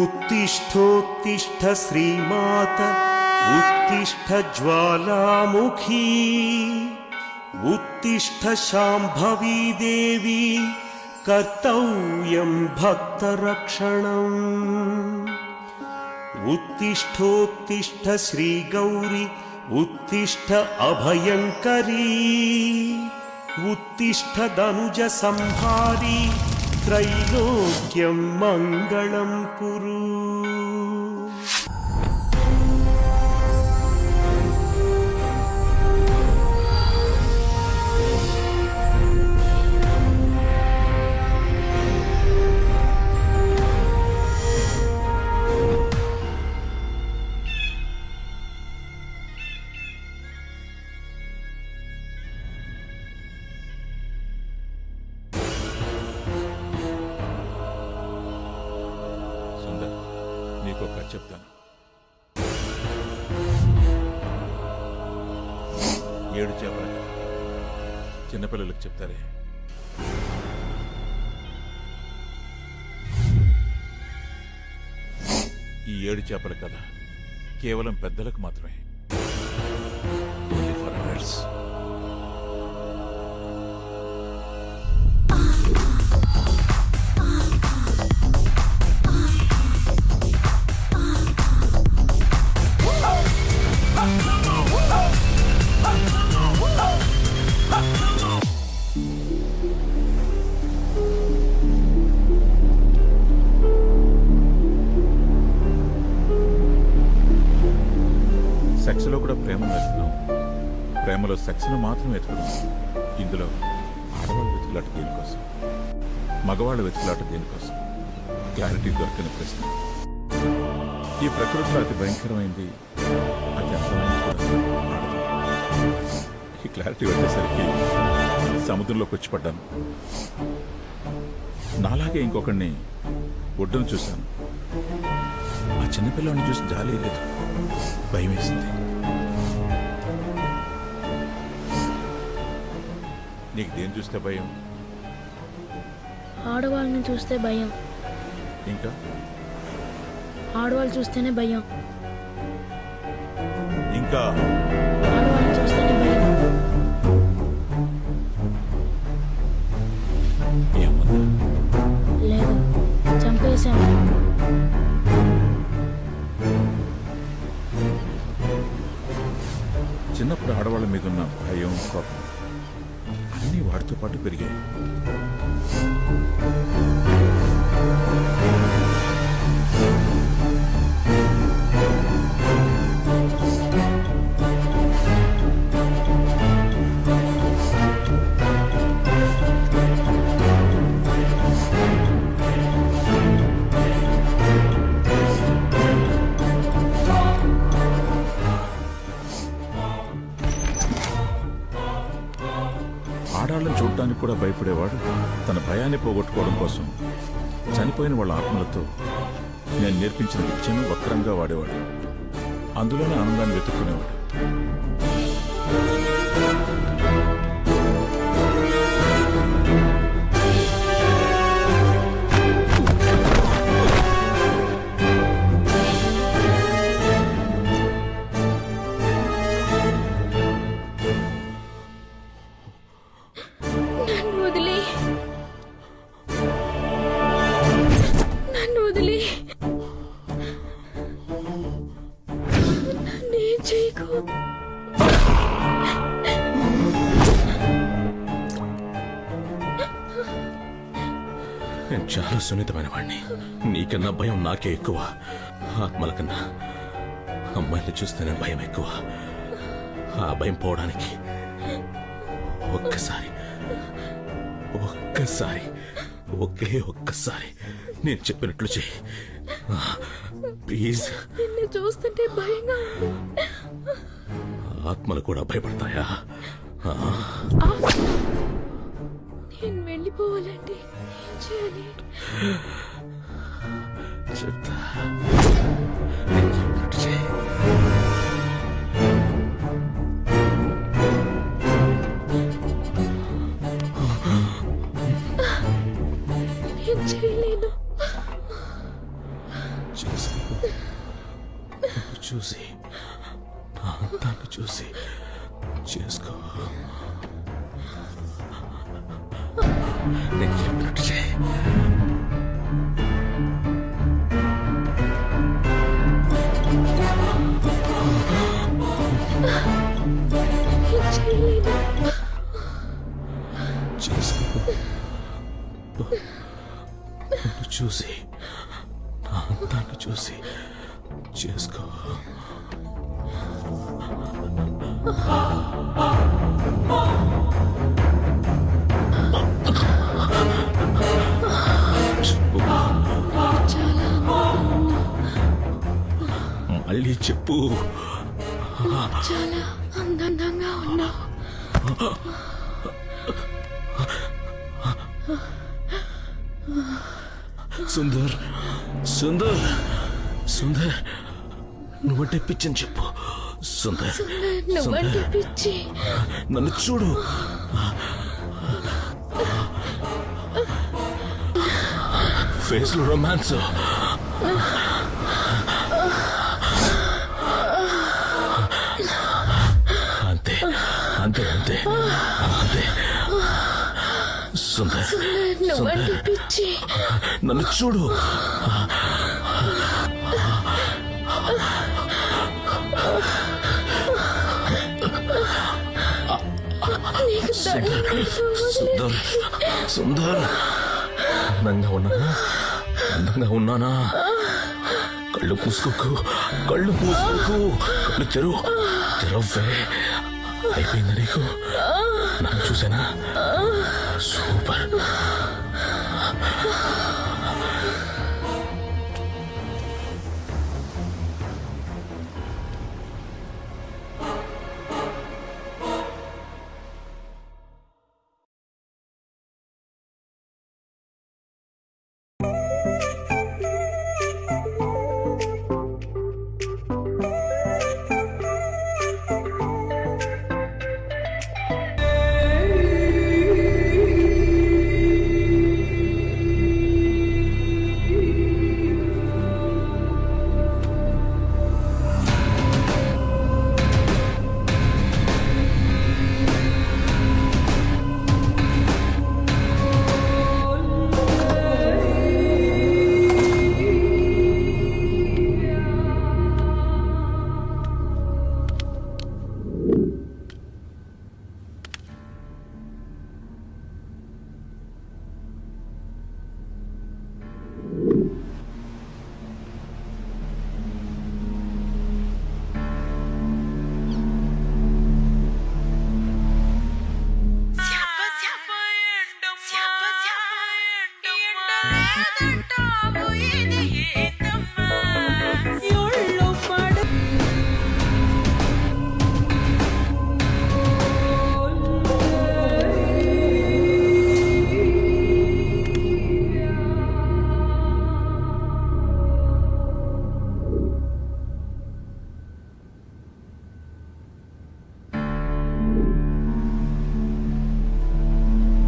उत्तिष्ठोत्तिष्ठ श्रीमात उत्तिष्ठ ज्वालामुखी उत्तिष्ठ शाम्भवी देवी कर्तव्यं भक्तरक्षणम् उत्तिष्ठोत्तिष्ठ श्रीगौरी उत्तिष्ठ अभयंकरी उत्तिष्ठ धनुज संहारी त्रैलोक्यं मंगलं कुरु। నీకు కథ చెప్తాను. 7 చేపల కథ. చిన్నపిల్లలకు చెప్తారే. ఈ 7 చేపల కథ కేవలం పెద్దలకు మాత్రమే. Only for adults. సెక్స్లో కూడా ప్రేమను వెతుకుదాం. ప్రేమలో సెక్స్ను మాత్రం వెతుకుదాం. ఇందులో ఆడవాళ్ళు వెతుకులాట దేనికోసం, మగవాళ్ళు వెతుకులాట దేనికోసం? క్లారిటీ దొరకని ప్రశ్న. ఈ ప్రకృతిలో అతి భయంకరమైంది, అతి అందమైంది కూడా ఆడది. ఈ క్లారిటీ వచ్చేసరికి సముద్రంలోకి వచ్చి పడ్డాను. నాలాగే ఇంకొకడిని ఒడ్డును చూశాను. ఆ చిన్నపిల్లని చూసి జాలి లేదు, భయం వేసింది. నీకు దేని చూస్తే భయం? ఆడవాళ్ళని చూస్తే భయం. ఇంకా ఆడవాళ్ళు చూస్తేనే భయం. ఇంకా ఆడవాళ్ళని చూస్తేనే భయం. ఏమన్నా? లేదు, చంపేశాను. చిన్నప్పుడు ఆడవాళ్ళ మీద ఉన్న భయం, కోపం అన్నీ వాడితో పాటు పెరిగాయి. ఆడాళ్ళని చూడటానికి కూడా భయపడేవాడు తన భయాన్ని పోగొట్టుకోవడం కోసం చనిపోయిన వాళ్ళ ఆత్మలతో నేను నేర్పించిన విద్యను వక్రంగా వాడేవాడు. అందులోనే ఆనందాన్ని వెతుక్కునేవాడు. నేను చాలా సున్నితమైన వాడిని. నీకన్నా భయం నాకే ఎక్కువ. ఆత్మల కన్నా అమ్మాయిని చూస్తేనే భయం ఎక్కువ. ఆ భయం పోవడానికి ఒక్కసారి ఒకే ఒక్కసారి నేను చెప్పినట్లు చెయ్యి ప్లీజ్. నిన్ను చూస్తుంటే భయంగా ఉంది. ఆత్మలు కూడా భయపడతాయా? నేను వెళ్ళిపోవాలంటే ఏం చేయాలి? చెప్తా, నేను చెప్పినట్టు చెయ్యి. నేను చేయలేను. చేసుకో. నన్ను చూసి నా అందాన్ని చూసి చేసుకో. నేను చెప్పినట్టు చేయి. చేసుకో. నన్ను చూసి నా అందాన్ని చూసి చేసుకో. మళ్ళీ చెప్పు. చాలా అందంగా ఉన్నా. సుందర్ సుందర్ సుందర్ నువ్వంటే పిచ్చని చెప్పు. సుందర్ నువ్వంటే పిచ్చి. నన్ను చూడు. ఫేస్ లో రొమాన్స్. అంతే అంతే అంతే అంతే. సుందర్ నువ్వంటే పిచ్చి. నన్ను చూడు. సుందర్ సుందర్ అందంగా ఉన్నానా? అందంగా ఉన్నానా? కళ్ళు మూసుకోకు, కళ్ళు మూసుకోకు, కళ్ళు తెరవ్వే. అయిపోయిందా నీకు? నన్ను చూసానా? సూపర్.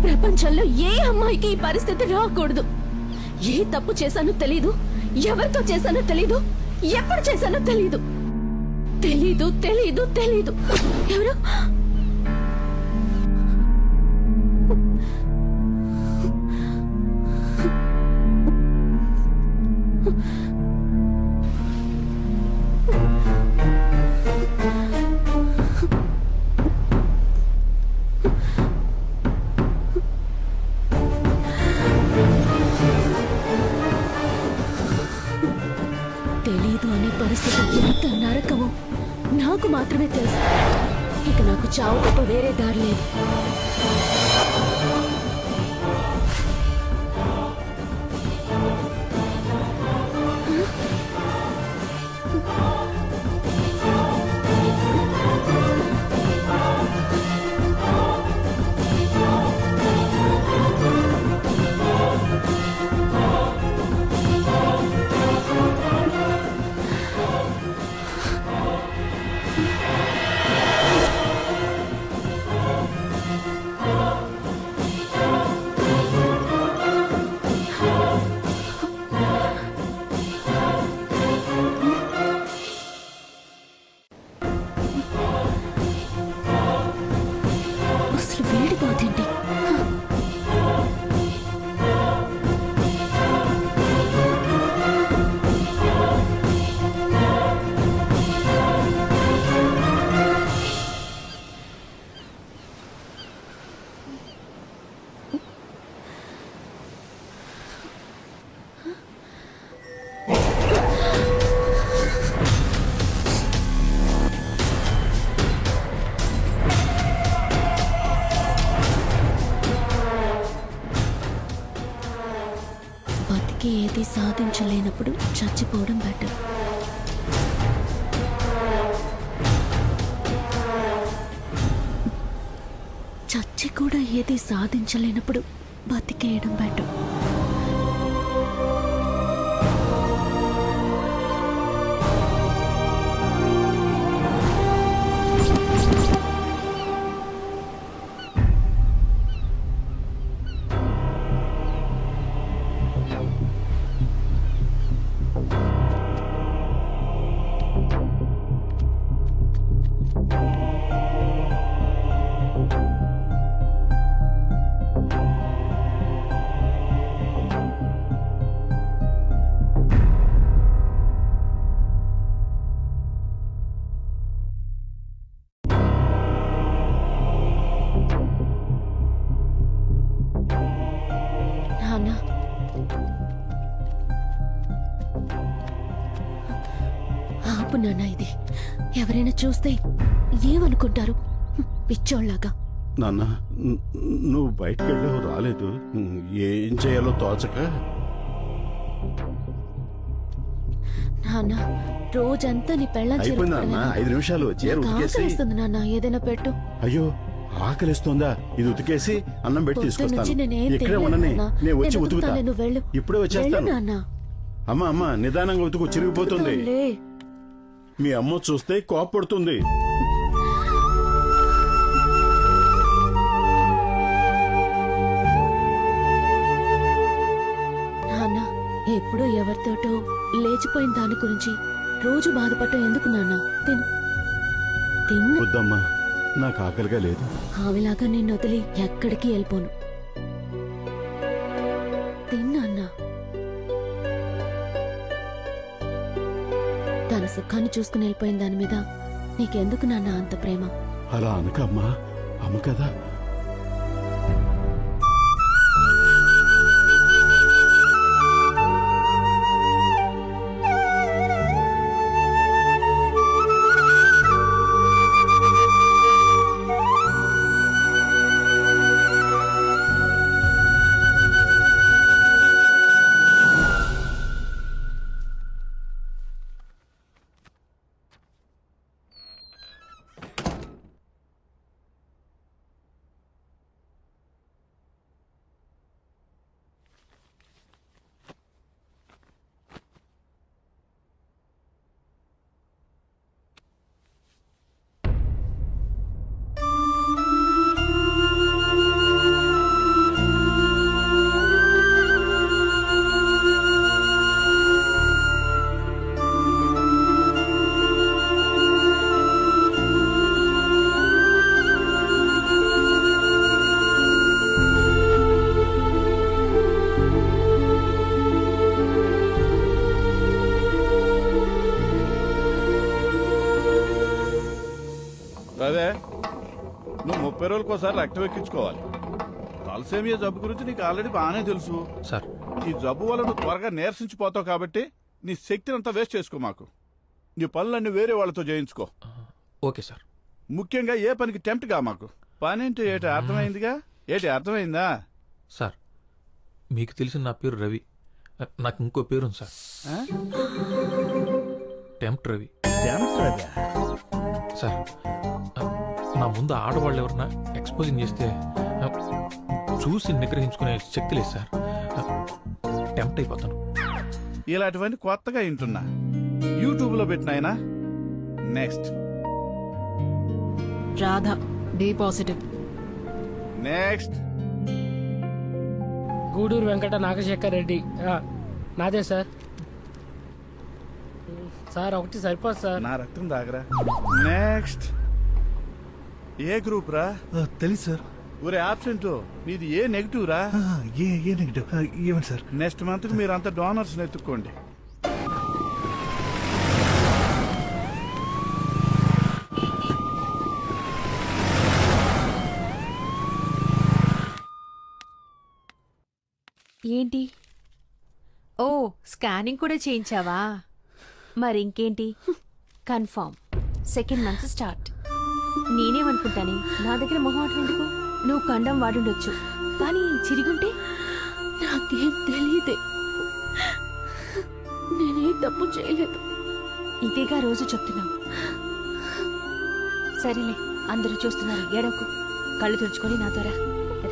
ప్రపంచంలో ఏ అమ్మాయికి ఈ పరిస్థితి రాకూడదు. ఏ తప్పు చేశానో తెలీదు, ఎవరితో చేశానో తెలీదు, ఎప్పుడు చేశానో తెలీదు. తెలీదు తెలీదు తెలీదు. ఎవరు? తెలీదు అనే పరిస్థితి ఎంత నరకమో నాకు మాత్రమే తెలుసు. ఇక నాకు చావు తప్ప వేరే దారి లేదు. సాధించలేనప్పుడు చచ్చిపోవడం బెటర్. చచ్చి కూడా ఏది సాధించలేనప్పుడు బతికేయడం బెటర్. ఆపు నాన్న, ఇది ఎవరైనా చూస్తే ఏమనుకుంటారు? పిచ్చోళ్ళలాగా. నాన్న, నువ్వు బయటకు వెళ్ళావు, రాలేదు. ఏం చేయాలో తోచక. నాన్న, రోజంతా నీ పెళ్ళం అయిపోయిందన్న, 5 నిమిషాలు చీర ఉతికేసి. నాన్న, ఏదైనా పెట్టు. అయ్యో, ఆకలిస్తుందా? ఇది ఉతికేసి అన్నం పెట్టి తీసుకొస్తాను. నేనేం ఇక్కడే ఉండని, నేను వచ్చి ఉతుకుతా. నువ్వు వెళ్ళు. ఇప్పుడే వచ్చేస్తాను. అమ్మా అమ్మా, నిదానంగా ఉతుకు, చిరిగిపోతుంది. మీ అమ్మ చూస్తే కోపడుతుంది. నాన్న, ఎప్పుడో ఎవరితోటో లేచిపోయిన దాని గురించి రోజు బాధపడటం ఎందుకు నాన్న? తిను. వద్దమ్మా, నాకు ఆకలిగా లేదు. ఆవిలాగా నిన్ను వదిలి ఎక్కడికి వెళ్ళిపోను. తిన్నా. తన సుఖాన్ని చూసుకుని వెళ్ళిపోయిన దాని మీద నీకెందుకు నాన్న అంత ప్రేమ? అలా అనకమ్మా, అమ్మ కదా. అదే నువ్వు 30 రోజులకోసారి రక్తం ఎక్కించుకోవాలి. తలసేమియా జబ్బు గురించి నీకు ఆల్రెడీ బాగానే తెలుసు సార్. ఈ జబ్బు వల్ల నువ్వు త్వరగా నీరసించిపోతావు కాబట్టి నీ శక్తిని అంతా వేస్ట్ చేసుకో. మాకు నీ పనులన్నీ వేరే వాళ్ళతో చేయించుకో. Okay sir. ముఖ్యంగా ఏ పనికి టెంప్ట్ గా. మాకు పనేంటి ఏటి అర్థమైందిగా? ఏటి అర్థమైందా? సార్, మీకు తెలిసిన నా పేరు రవి. నాకు ఇంకో పేరుంది సార్, టెంప్ట్ రవి. సార్, నా ముందు ఆడవాళ్ళు ఎవరన్నా ఎక్స్పోజింగ్ చేస్తే చూసి నిగ్రహించుకునే శక్తి లేదు సార్. టెంప్ట్ అయిపోతాను. ఇలాంటివన్నీ కొత్తగా వింటున్నా. యూట్యూబ్ లో పెట్టినాయనా. Next Radha, B positive. Next Gudur Venkata Nagasekhar Reddy. నాదే సార్. సార్ ఒకటి సరిపోదు సార్. నా రక్తం దాగరా. నెక్స్ట్ ఏ గ్రూప్ రా? తెలీదు సార్. ఊరే ఆబ్సెంట్. నీది ఏ నెగిటివ్ రా? ఏ నెగిటివ్? ఏమండి సార్? నెక్స్ట్ మంత్ కి మీరంతా డోనర్స్ ఎత్తుక్కోండి. ఏంటి? ఓ, స్కానింగ్ కూడా చేయించావా? మరి ఇంకేంటి? Confirm second month start. నేనేమనుకుంటానే, నా దగ్గర మొహమాటం ఎందుకు? నువ్వు కండం వాడుండొచ్చు, కానీ చిరిగుంటే నాకేం తెలియదే. తప్పు చేయలేదు. ఇదేగా రోజు చెప్తున్నావు. సరేలే, అందరూ చూస్తున్నారు, ఏడవకు. కళ్ళు తుడుచుకొని నాతో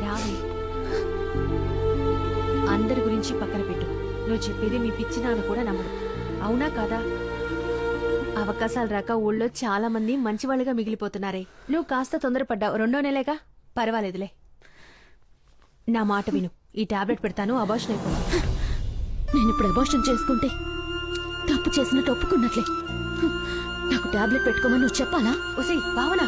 రావే. అందరి గురించి పక్కన పెట్టు. నువ్వు చెప్పేది మీ పిచ్చి నాన్న కూడా నమ్మడు. అవునా కాదా? అవకాశాలు రాక ఊళ్ళో చాలా మంది మంచివాళ్ళుగా మిగిలిపోతున్నారే. నువ్వు కాస్త తొందరపడ్డావు. 2వ నెలేగా, పర్వాలేదులే. నా మాట విను. ఈ టాబ్లెట్ పెడతాను, అబార్షన్ అయిపోయి. నేను ఇప్పుడు అబార్షన్ చేసుకుంటే తప్పు చేసినట్టు ఒప్పుకున్నట్లే. నాకు టాబ్లెట్ పెట్టుకోమని నువ్వు చెప్పాలా? ఉసే భావన,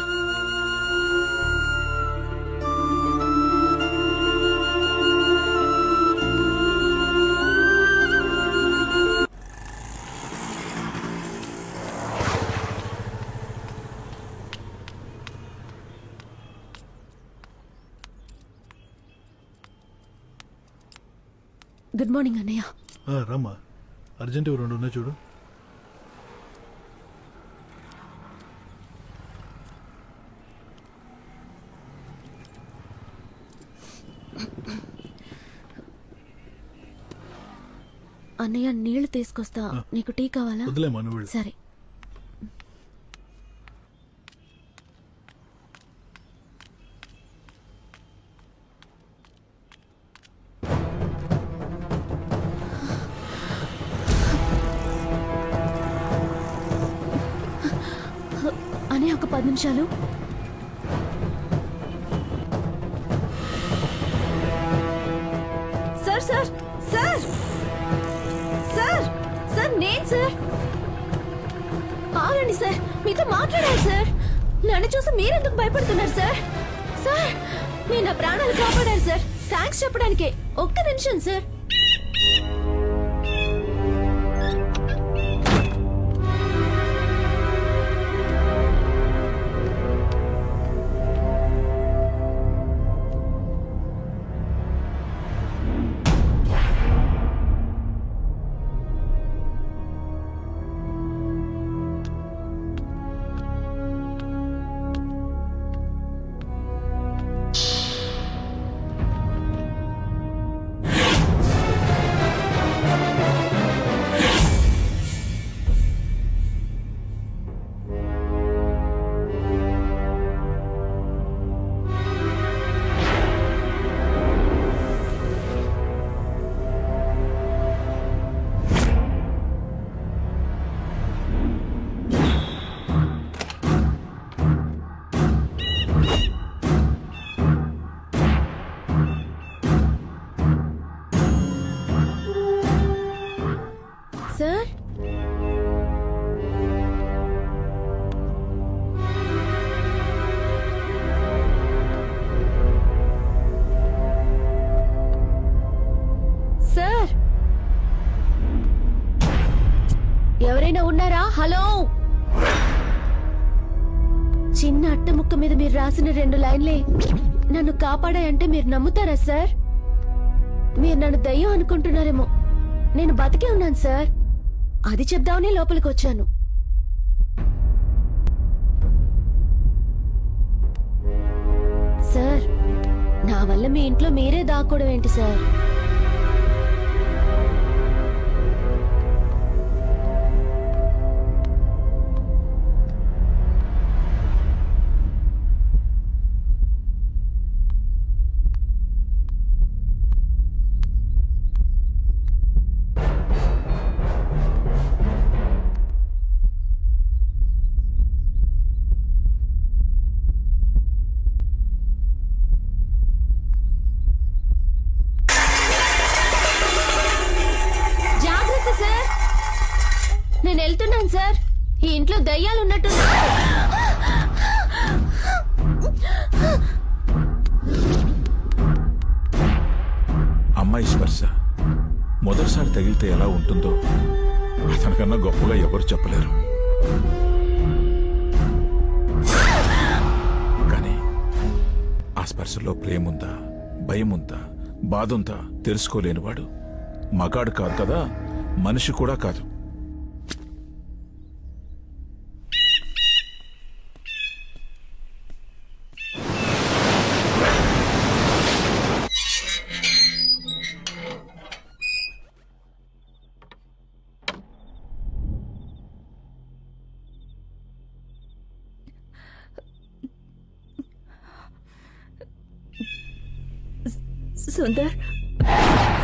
గుడ్ మార్నింగ్ అన్నయ్య. రామ్మా, అర్జెంట్ 2 ఉన్నాయి చూడు. అన్నయ్య నీళ్లు తీసుకొస్తా. నీకు టీ కావాలా? వదిలేమా నువ్వు వెళ్ళు. సరే. అన్నయ్య ఒక 10 నిమిషాలు. Sir sir sir sir sir నేను సార్. ఆగండి సార్, మీతో మాట్లాడాలి సార్. నన్ను చూసి మీరెందుకు భయపడుతున్నారు సార్? సార్ మీరు నా ప్రాణాలు కాపాడారు సార్. థ్యాంక్స్ చెప్పడానికే. ఒక్క నిమిషం సార్. సార్ సార్ ఎవరైనా ఉన్నారా? హలో. చిన్న అట్ట ముక్క మీద మీరు రాసిన 2 లైన్లే నన్ను కాపాడాయంటే మీరు నమ్ముతారా సార్? మీరు నన్ను దయ్యం అనుకుంటున్నారేమో. నేను బతికే ఉన్నాను సార్. అది చెప్దామని లోపలికి వచ్చాను. సార్ నా వల్ల మీ ఇంట్లో మీరే దాక్కోవడం ఏంటి సార్? నేను వెళ్తున్నాను సార్. ఈ ఇంట్లో దయ్యాలు ఉన్నట్టు. అమ్మాయి స్పర్శ మొదటిసారి తగిలితే ఎలా ఉంటుందో అతనికన్నా గొప్పగా ఎవరు చెప్పలేరు. కానీ ఆ స్పర్శలో ప్రేముందా, భయముందా, బాధుందా తెలుసుకోలేనివాడు మగాడు కాదు కదా, మనిషి కూడా కాదు. సుందర్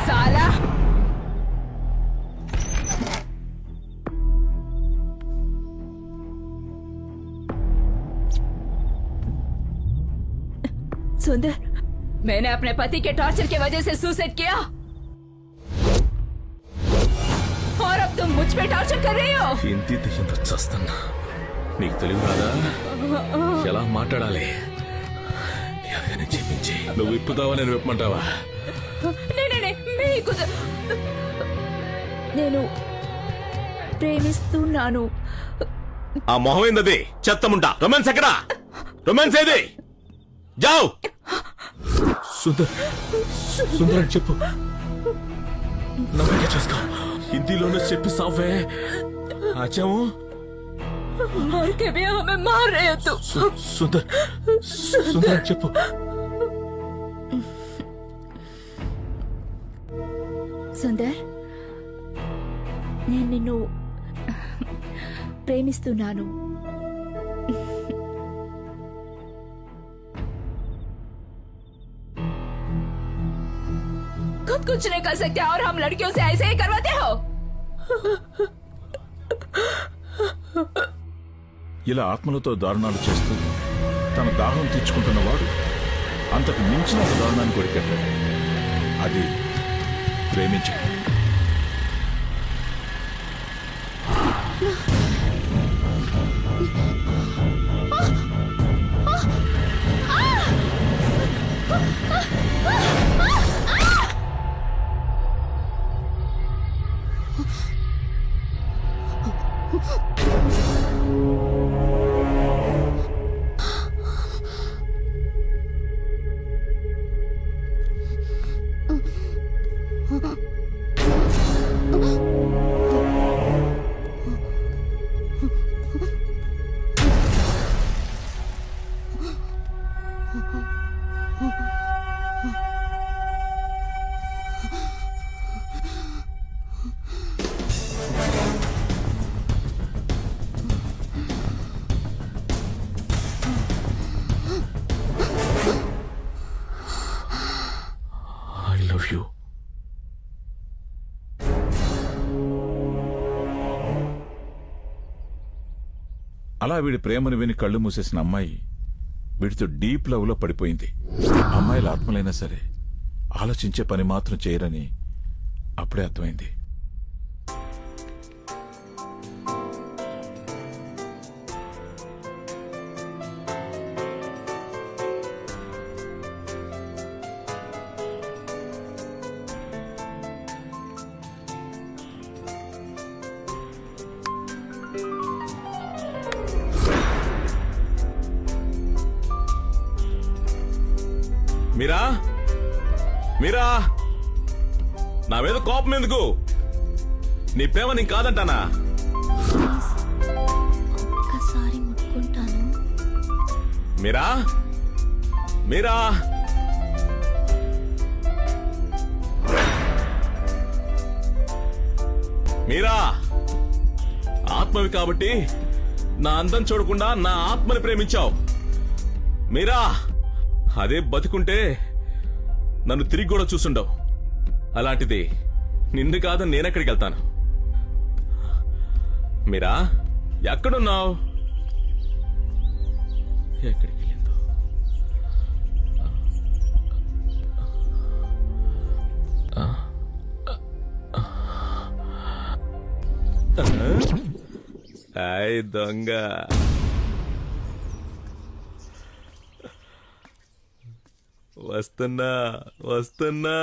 సాలా सुंदर, मैंने अपने पति के टॉर्चर की वजह से सुसाइड किया और अब तुम मुझ पे टॉर्चर कर रही हो। ఇంటి దయ్యంతో చస్తున్నా. నీకు తెలివి రాదా ఎలా మాట్లాడాలి? ఎవరైనా చెప్పించి నువ్వు విప్పుతావా నేను విప్పమంటావా? నేను ప్రేమిస్తున్నాను. ఆ మొహం ఏందది? చెత్తముంటా. రొమాన్స్ ఎక్కడా? రొమాన్స్ ఏది? జావ్. సుందర్ అని చెప్పు. నమ్మకం చేసుకో. హిందీలోనే చెప్పి సావే. ఆచాము मर के भी हमें मार रहे हो तुम. సుందర్ అని చెప్పు. సుందర్, నేను నిన్ను ప్రేమిస్తున్నాను. खुद कुछ नहीं कर सकते और हम लड़कियों से ऐसे ही करवाते हो. ఇలా ఆత్మలతో దారుణాలు చేస్తూ తన దాహం తీర్చుకుంటున్నవాడు అంతకు మించిన ఒక దారుణాన్ని కొరికెట్టాడు. అది ప్రేమించడం. అలా వీడి ప్రేమను విని కళ్ళు మూసేసిన అమ్మాయి వీడితో డీప్ లవ్ లో పడిపోయింది. అమ్మాయిల ఆత్మలైనా సరే ఆలోచించే పని మాత్రం చేయరని అప్పుడే అర్థమైంది. మీరా మీరా నా మీద కోపం ఎందుకు? నీ ప్రేమ నీకు కాదంటానా? ఒక్కసారి ముట్టుకుంటాను. మీరా మీరా మీరా ఆత్మవి కాబట్టి నా అందం చూడకుండా నా ఆత్మని ప్రేమించావు. మీరా అదే బతుకుంటే నన్ను తిరిగి కూడా చూసుండవు. అలాంటిది నిన్ను కాదని నేనెక్కడికి వెళ్తాను? మీరా ఎక్కడున్నావు? ఎక్కడికి వెళ్ళిందో? హాయ్ దొంగ. వస్తున్నా వస్తున్నా.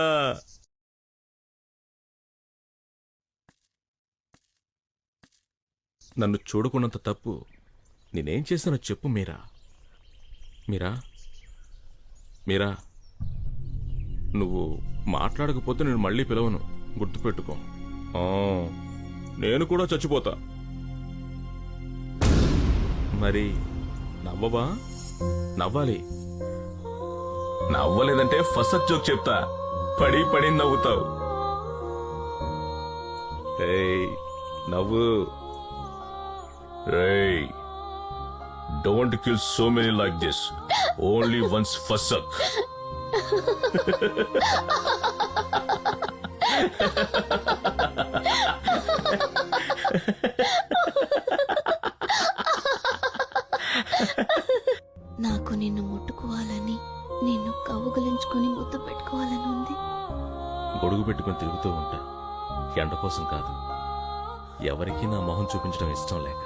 నన్ను చూడకున్నంత తప్పు నేనేం చేశానో చెప్పు మీరా. మీరా మీరా నువ్వు మాట్లాడకపోతే నేను మళ్ళీ పిలవను, గుర్తుపెట్టుకో. నేను కూడా చచ్చిపోతా. మరి నవ్వవా? నవ్వాలి. నవ్వలేదంటే ఫస్ట్ జోక్ చెప్తా, పడి పడి నవ్వుతావు. నవ్వు. Don't kill so many like this. Only once first. నాకు నిన్ను ముట్టుకోవాలని, నిన్ను కవ్వుగలించుకొని ముద్దు పెట్టుకోవాలని ఉంది. గొడుగు పెట్టుకుని తిరుగుతూ ఉంటా, ఎండ కోసం కాదు. ఎవరికీ నా మొహం చూపించడం ఇష్టం లేక.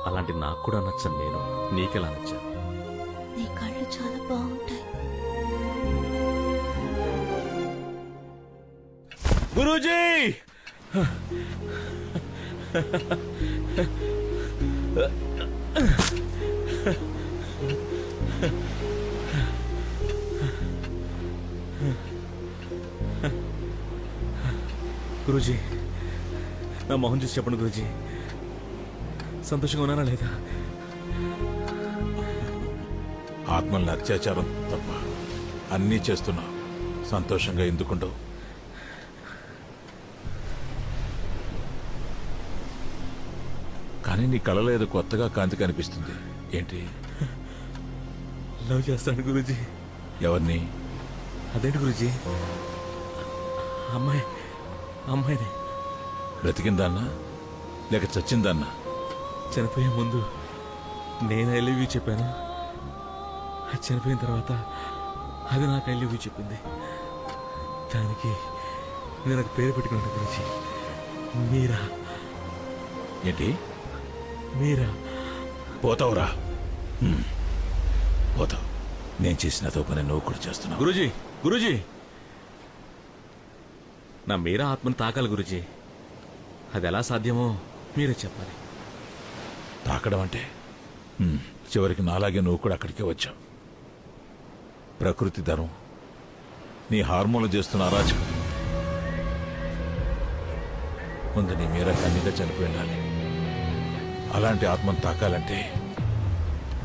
అలాంటి నాకు కూడా నచ్చను నేను, నీకెలా నచ్చాను? నీ కళ్ళు చాలా బాగుంటాయి. గురూజీ! గురూజీ, నా మొహం చూసి చెప్పండి గురూజీ, సంతోషంగా ఉన్నానా లేదా? ఆత్మల్ని అత్యాచారం తప్ప అన్నీ చేస్తున్నావు, సంతోషంగా ఎందుకుంటావు? కానీ నీ కళలో ఏదో కొత్తగా కాంతి కనిపిస్తుంది. ఏంటి? లవ్ చేస్తాను గురూజీ. ఎవరిని? అదేంటి గురూజీ? అమ్మాయిని. బ్రతికిందాన్నా లేక చచ్చిందాన్నా? చనిపోయే ముందు నేను ఐ లవ్ యూ చెప్పాను, అది చనిపోయిన తర్వాత అది నాకు ఐ లవ్ యూ చెప్పింది. దానికి నేను నాకు పేరు పెట్టుకున్నాను గురించి, మీరా. ఏంటి? మీరా. పోతావురా, పోతావు. నేను చేసిన తోపని నువ్వు కూడా చేస్తున్నావు. గురూజీ, నా మీరా ఆత్మను తాకాలి గురూజీ. అది ఎలా సాధ్యమో మీరే చెప్పాలి. తాకడం అంటే చివరికి నాలాగే నువ్వు కూడా అక్కడికే వచ్చావు. ప్రకృతి ధర్మం, నీ హార్మోన్లు చేస్తున్న అరాచకం. ముందు నీ మీరా కన్నీగా చనిపోయి ఉండాలి. అలాంటి ఆత్మను తాకాలంటే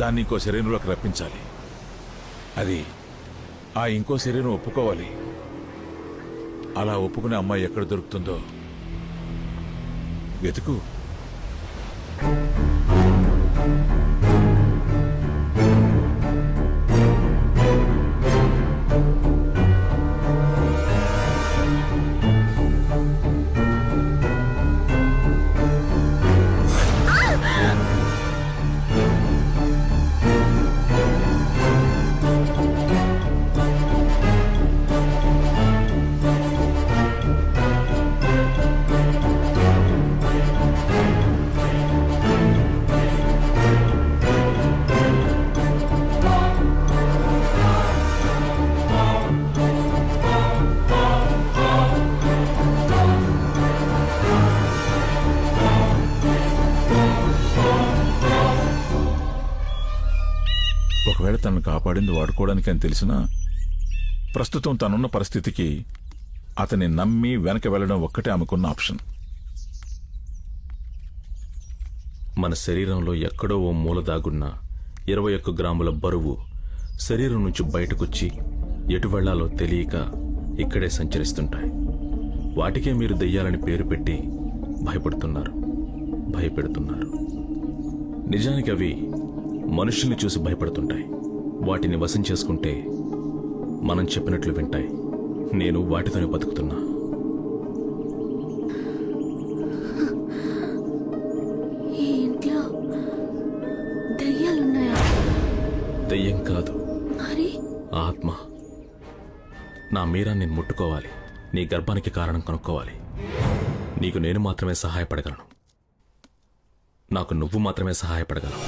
దాన్ని ఇంకో శరీరంలోకి రప్పించాలి. అది ఆ ఇంకో శరీరం ఒప్పుకోవాలి. అలా ఒప్పుకునే అమ్మాయి ఎక్కడ దొరుకుతుందో వెతుకు. ఒకవేళ తనను కాపాడింది వాడుకోవడానికి అని తెలిసినా ప్రస్తుతం తనున్న పరిస్థితికి అతన్ని నమ్మి వెనక వెళ్లడం ఒక్కటే ఆమెకున్న ఆప్షన్. మన శరీరంలో ఎక్కడో ఓ మూల దాగున్న 21 గ్రాముల బరువు శరీరం నుంచి బయటకొచ్చి ఎటు వెళ్లాలో తెలియక ఇక్కడే సంచరిస్తుంటాయి. వాటికే మీరు దెయ్యాలని పేరు పెట్టి భయపెడుతున్నారు. నిజానికి అవి మనుషుల్ని చూసి భయపడుతుంటాయి. వాటిని వశం చేసుకుంటే మనం చెప్పినట్లు వింటాయి. నేను వాటితోనే బతుకుతున్నా. ఈ ఇంట్లో దెయ్యాలున్నాయా? దెయ్యం కాదు, మరి ఆత్మ. నా మీరా నేను ముట్టుకోవాలి, నీ గర్భానికి కారణం కనుక్కోవాలి. నీకు నేను మాత్రమే సహాయపడగలను, నాకు నువ్వు మాత్రమే సహాయపడగలవు.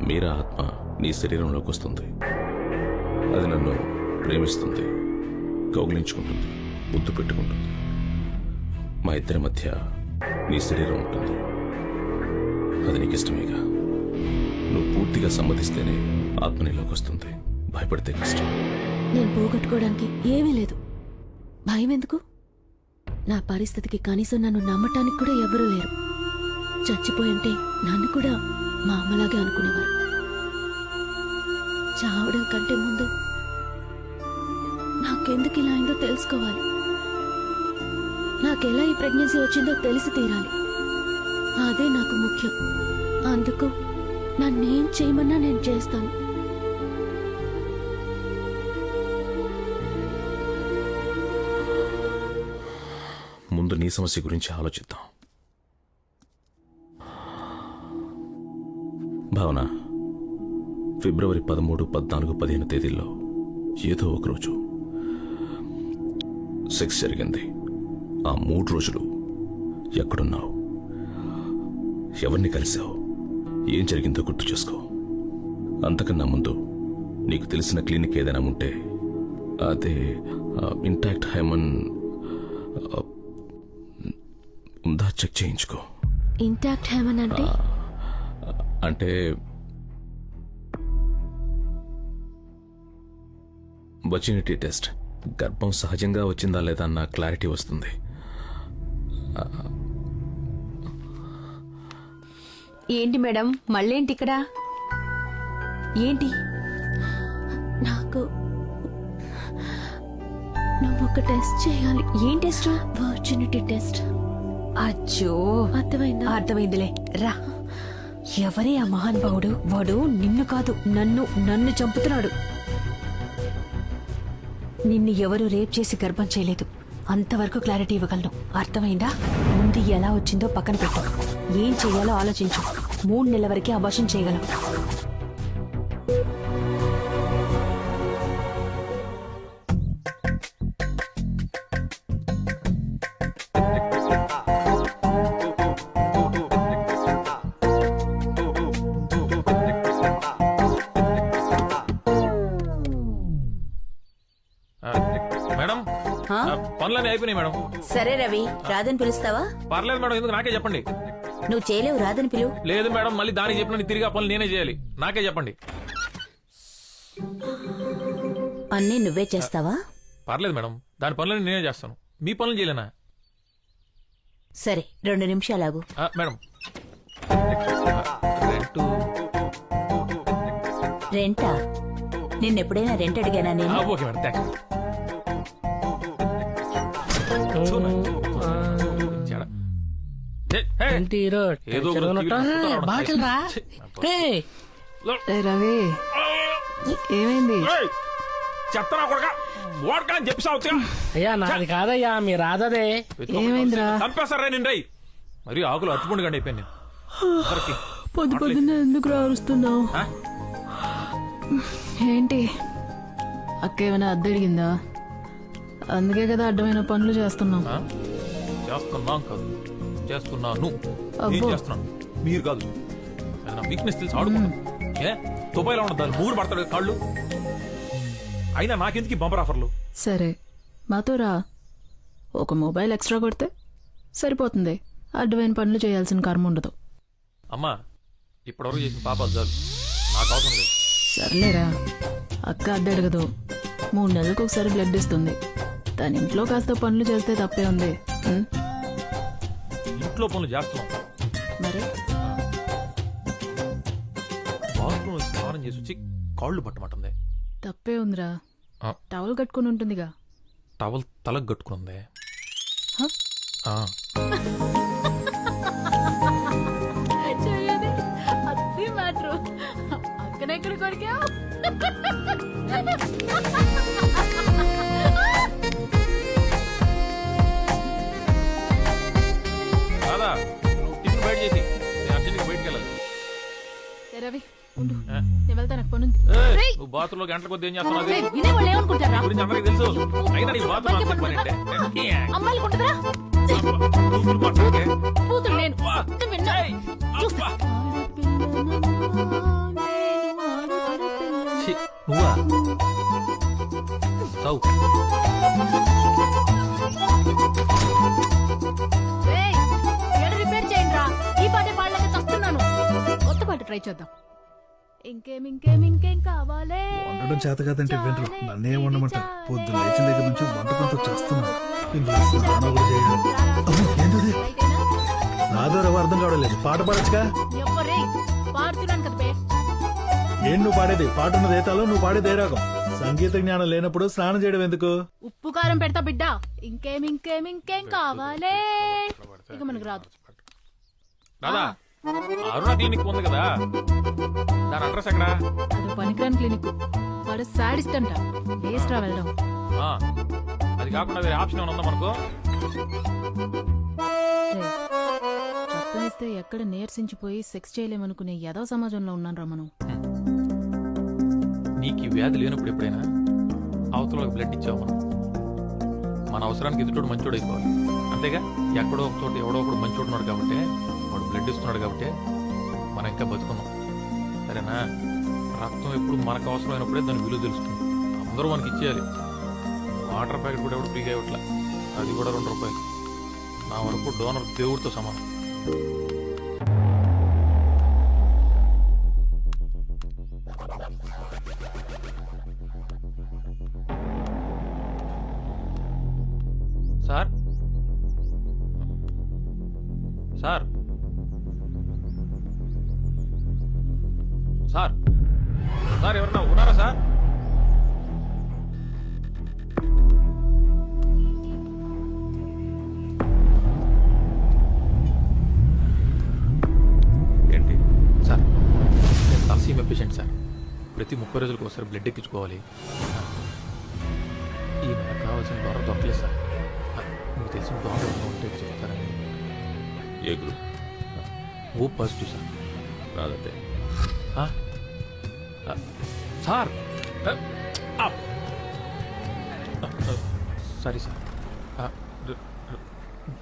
మీరా ఆత్మ నీ శరీరంలోకి వస్తుంది. అది నన్ను ప్రేమిస్తుంది, కౌగిలించుకుంటుంది, ముద్దు పెట్టుకుంటుంది. మా ఇద్దరి మధ్య నీ శరీరం ఉంటుంది. అది నీకు ఇష్టమేగా. నువ్వు పూర్తిగా సమ్మతిస్తేనే ఆత్మ నీలోకి వస్తుంది. భయపడితే కష్టం. నేను పోగొట్టుకోవడానికి ఏమీ లేదు. భయం ఎందుకు? నా పరిస్థితికి కనీసం నన్ను నమ్మటానికి కూడా ఎవరూ లేరు. చచ్చిపోయింటే నన్ను కూడా మా అమ్మలాగే అనుకునేవారు. చావడం కంటే ముందు నాకెందుకు ఇలా అయిందో తెలుసుకోవాలి. నాకెలా ఈ ప్రెగ్నెన్సీ వచ్చిందో తెలిసి తీరాలి. అదే నాకు ముఖ్యం. అందుకు నన్నేం చేయమన్నా నేను చేస్తాను. ముందు నీ సమస్య గురించి ఆలోచిద్దాం. భావన, ఫిబ్రవరి 13, 14, 15 తేదీల్లో ఏదో ఒకరోజు సెక్స్ జరిగింది. ఆ 3 రోజులు ఎక్కడున్నావు, ఎవరిని కలిసావు, ఏం జరిగిందో గుర్తు చేసుకో. అంతకన్నా ముందు నీకు తెలిసిన క్లినిక్ ఏదైనా ఉంటే అదే ఇంటాక్ట్ హైమన్ ఉందా చెక్ చేయించుకో. ఇంటాక్ట్ హైమన్ అంటే అంటే వర్జినిటీ టెస్ట్. గర్భం సహజంగా వచ్చిందా లేదా అన్న క్లారిటీ వస్తుంది. ఏంటి మేడం మళ్ళేంటి ఇక్కడ? ఏంటి? నాకు నువ్వు ఒక టెస్ట్ చేయాలి. ఏం టెస్ట్? Virginity test. అచ్చో, అర్థమైందా? అర్థమైందిలే, రా. ఎవరే ఆ మహానుభావుడు? వాడు నిన్ను కాదు నన్ను చంపుతున్నాడు. నిన్ను ఎవరు రేప్ చేసి గర్భం చేయలేదు. అంతవరకు క్లారిటీ ఇవ్వగలను. అర్థమైందా? ముందు ఎలా వచ్చిందో పక్కన పెట్టు. ఏం చెయ్యాలో ఆలోచించు. 3 నెలల వరకే అబార్షన్ చేయగలం. మేడం, పనులన్నీ అయిపోయినాయి మేడం. సరే రవి, రాదని పిలుస్తావా? పర్లేదు మేడం, ఎందుకు నాకే చెప్పండి. నువ్వు చేయలేవు, రాదని పిలువు. లేదు మేడం, మళ్ళీ దానికి చెప్పిన తిరిగి ఆ పనులు నేనే చేయాలి. నాకే చెప్పండి. అన్నీ నువ్వే చేస్తావా? పర్లేదు మేడం, దాని పనులన్నీ నేనే చేస్తాను. మీ పనులు చేయలేనా? సరే, 2 నిమిషాలాగు. మేడం, రెంటా? నిన్నెప్పుడైనా రెంట్ అడిగానా నేను? Okay madam, thanks. రవి ఏమైంది? చెప్తానా కొడక, ఓడకా అని చెప్పి అయ్యా నాది కాదయ్యా, మీ రాధదే. ఏమైందిరా? చంపేస్తారా నిండై మరి ఆకులు అట్టుకుండు గండి అయిపోయింది. పొద్దున్న ఎందుకు రారుస్తున్నావు? ఏంటి అక్క ఏమైనా అద్దె అడిగిందా? అందుకే కదా అడ్డమైన పనులు చేస్తున్నాం. చేస్తున్నాం కాదు, చేస్తున్నాను. చేస్తున్నాను, మీరు కాదు. వీక్నెస్ తెలిసి ఆడుకుంటాను. ఏ దుబాయ్లో ఉండదు, 3 పడతాడు కాళ్ళు. అయినా నాకెందుకు బంపర్ ఆఫర్లు? సరే మాతో రా, ఒక మొబైల్ ఎక్స్ట్రా కొడితే సరిపోతుంది. అడ్డమైన పనులు చేయాల్సిన కర్మ ఉండదు. అమ్మా, ఇప్పటివరకు చేసిన పాపాలు చాలు, నాకు అవసరం లేదు. సర్లేరా, అక్క అద్దె అడగదు. 3 నెలలకు ఒకసారి బ్లడ్ ఇస్తుంది. తన ఇంట్లో కాస్త పనులు చేస్తే తప్పే ఉంది. ఇంట్లో పనులు చేస్తున్నాం మరి బాత్రూమ్ స్నానం చేసి వచ్చి కాళ్ళు పట్టమంటుంది. తప్పే ఉందిరా, టవల్ కట్టుకుని ఉంటుందిగా. టవల్ తలకు కట్టుకుంది. అది మ్యాటర్. అక్కడెక్కడ కొరికా? కాదా, టిఫిన్ బయట చేసి నేను అర్జెంట్గా బయటికి వెళ్ళాలి. రవి ఉండు, నేను వెళ్తాను, నాకు పనుంది. నువ్వు బాత్రూంలో గంటల కొద్ది ఏం చేస్తున్నావు గురించి అందరికి తెలుసు. అయినా నీ బాత్రూమ్ పని అంటే నువ్వా చౌ. రిపేర్ చేయండి రా, ఈ పాటే పాడలేక చస్తున్నాను. కొత్త పాట ట్రై చేద్దాం. ఇంకేం కావాలే? వండడం చేత కాదంటే వినరు, నన్నే వండమంటారు. పొద్దున్న లేచిన దగ్గర నుంచి వంట కొంత చేస్తున్నాను. నాదో రవ్వ అర్థం కావడలేదు. పాట పాడచ్చుగా. పాడుతున్నాను కదా బే. ఏం నువ్వు పాడేది? పాట ఉన్నది ఏ తాలో, నువ్వు పాడేది ఏ రాగం? సంగీత జ్ఞానం లేనప్పుడు స్నానం చేయడం ఎందుకు? ఉప్పు కారం పెడతా బిడ్డ. ఇంకేం కావాలే? ఇక మనకు రాదు. దాదా అరుణ క్లినిక్ ఉంది కదా, దాని అడ్రస్ ఎక్కడ? అది పనికిరాని క్లినిక్. వాడు సాడిస్ట్ అంట. వేస్ట్ రా వెళ్ళడం. అది కాకుండా వేరే ఆప్షన్ ఏమైనా ఉందా మనకు? చెప్పనిస్తే ఎక్కడ నీరసించిపోయి సెక్స్ చేయలేమనుకునే ఏదో సమాజంలో ఉన్నాను రా మనం. నీకు ఈ వ్యాధి లేనప్పుడు ఎప్పుడైనా అవతల బ్లడ్ ఇచ్చావు మనం. మన అవసరానికి ఎదుటోడు మంచోడు అయిపోవాలి, అంతేగా? ఎక్కడో ఒక చోట ఎవడో ఒకడు మంచోడు ఉన్నాడు కాబట్టి, వాడు బ్లడ్ ఇస్తున్నాడు కాబట్టి మనం ఇంకా బతుకున్నాం, సరేనా? రక్తం ఎప్పుడు మనకు అవసరమైనప్పుడే దాని విలువ తెలుస్తుంది. అందరూ మనకి ఇచ్చేయాలి. వాటర్ ప్యాకెట్ కూడా ఎవడు ఫ్రీగా ఇవ్వట్లా, అది కూడా 2 రూపాయలు. నా వరకు డోనర్ దేవుడితో సమానం. సార్ సార్ సార్ సార్ ఎవరన్నా ఉన్నారా సార్? ఏంటి సార్, నేను తలసీమ పేషెంట్ సార్. ప్రతి 30 రోజులకు ఒకసారి బ్లడ్ ఎక్కించుకోవాలి. ఈ నెల కావాల్సిన డోనర్ దొరకలేదు సార్. మీకు తెలిసిన డోనర్ ఏమైనా ఉంటే చెప్తారని. ఏ గ్రూప్? O positive sir. రాదంటే సార్ సారీ సార్,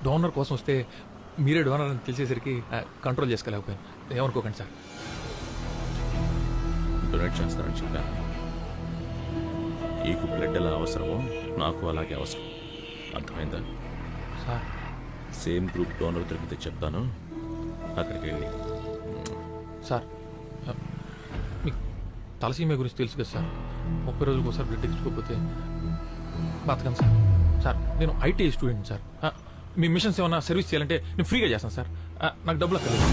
డోనర్ కోసం వస్తే మీరే డోనర్ అని తెలిసేసరికి కంట్రోల్ చేసుకోలేకపోయాను, ఏమనుకోకండి సార్. డొనేట్ చేస్తానని చెప్పాను. నీకు బ్లడ్ ఎలా అవసరమో నాకు అలాగే అవసరం, అర్థమైందా? సార్ సేమ్ గ్రూప్ డోనర్ దొరికితే చెప్తాను, అక్కడికి వెళ్ళి. సార్ మీకు తలసీమ గురించి తెలుసు కదా సార్. 30 రోజులకు ఒకసారి బ్లడ్ ఎక్కించుకోకపోతే బతకను సార్. సార్ నేను IT student sir. Me machines ఏమన్నా సర్వీస్ చేయాలంటే నేను ఫ్రీగా చేస్తాను సార్. నాకు డబ్బులు అక్కర్లేదు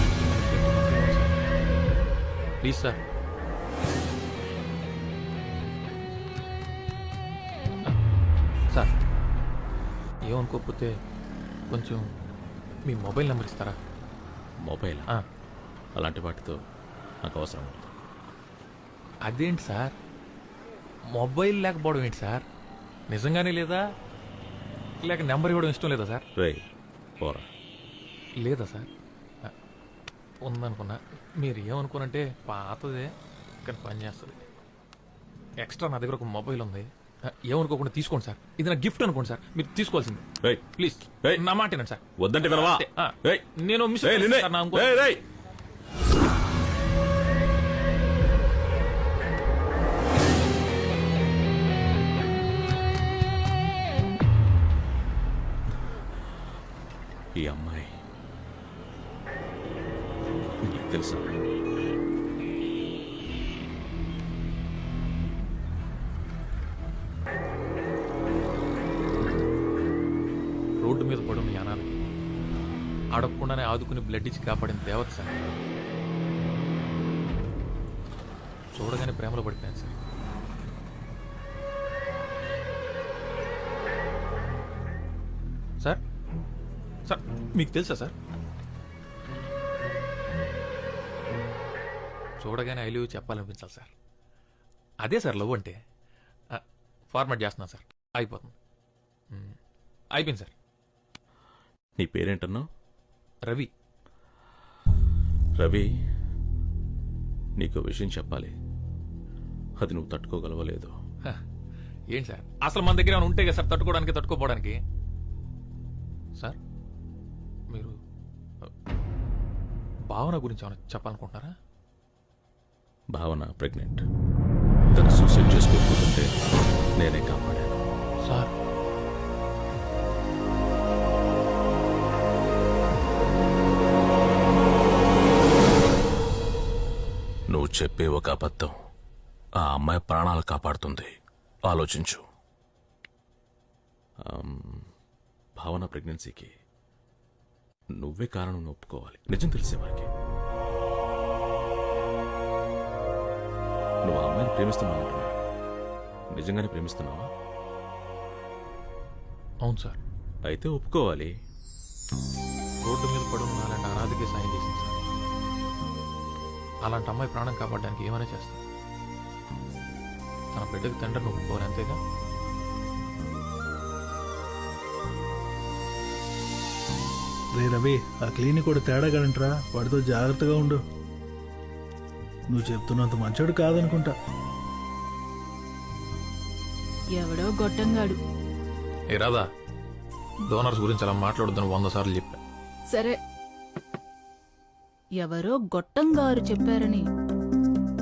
ప్లీజ్ సార్. సార్ ఏమనుకోకపోతే కొంచెం మీ మొబైల్ నెంబర్ ఇస్తారా? మొబైల్? అలాంటి వాటితో నాకు అవసరం ఉండదు. అదేంటి సార్, మొబైల్ లేకపోవడం ఏంటి సార్? నిజంగానే లేదా, లేక నెంబర్ ఇవ్వడం ఇష్టం లేదా సార్? పోరా. లేదా సార్? ఉందనుకున్నా. మీరు ఏమనుకోనంటే పాతదే కానీ పని చేస్తుంది. ఎక్స్ట్రా నా దగ్గర ఒక మొబైల్ ఉంది, ఏమనుకోకుండా తీసుకోండి సార్. ఇది నా గిఫ్ట్ అనుకోండి సార్, మీరు తీసుకోవాల్సింది. ప్లీజ్ నా మాట వినండి సార్. వద్దంటే నేను మిస్ ఈ అమ్మాయి నీకు తెలుసా? రోడ్డు మీద పడున్న యానాలకి అడగకుండానే ఆదుకుని బ్లడ్ ఇచ్చి కాపాడిన దేవత సార్. చూడగానే ప్రేమలో పడిపోయాను సార్. సార్ సార్ మీకు తెలుసా సార్? చూడగానే ఐ లవ్ యూ చెప్పాలనిపించాలి సార్. అదే సార్ లవ్ అంటే. ఫార్మాట్ చేస్తున్నాను సార్, అయిపోతుంది. అయిపోయింది సార్. నీ పేరేంటన్నావు? రవి. రవి, నీకు విషయం చెప్పాలి, అది నువ్వు తట్టుకోగలవలేదు. ఏంటి సార్, అసలు మన దగ్గర ఏమైనా ఉంటే కదా సార్ తట్టుకోవడానికి, తట్టుకోపోవడానికి. సార్ మీరు భావన గురించి ఏమైనా చెప్పాలనుకుంటున్నారా? భావన ప్రెగ్నెంట్. తను సూసైడ్ చేసుకోకపోతుంటే నేనే కాపాడాను. సార్ నువ్వు చెప్పే ఒక అబద్ధం ఆ అమ్మాయి ప్రాణాలు కాపాడుతుంది, ఆలోచించు. భావన ప్రెగ్నెన్సీకి నువ్వే కారణం ఒప్పుకోవాలి, నిజం తెలిసేవారికి. నువ్వు ఆ అమ్మాయిని ప్రేమిస్తున్నావు, నిజంగానే ప్రేమిస్తున్నావా? అవును సార్. అయితే ఒప్పుకోవాలి. రోడ్డు మీద పడున్న అలాంటి అనాథకి సాయం చేసింది సార్. అలాంటి అమ్మాయి ప్రాణం కాపాడడానికి ఏమైనా చేస్తాను. తన బిడ్డకి తండ్రిని ఒప్పుకోవాలి, అంతేగా? రే రవి, ఆ క్లినిక్ కూడా తేడాగాడంట్రా, వాడితో జాగ్రత్తగా ఉండు. నువ్వు చెప్తున్నంత మంచోడు కాదనుకుంటా. ఎవడో గొట్టంగాడు. ఏ రాదా, డోనర్స్ గురించి అలా మాట్లాడొద్దని 100 సార్లు చెప్పా. సరే, ఎవరో గొట్టంగారు చెప్పారని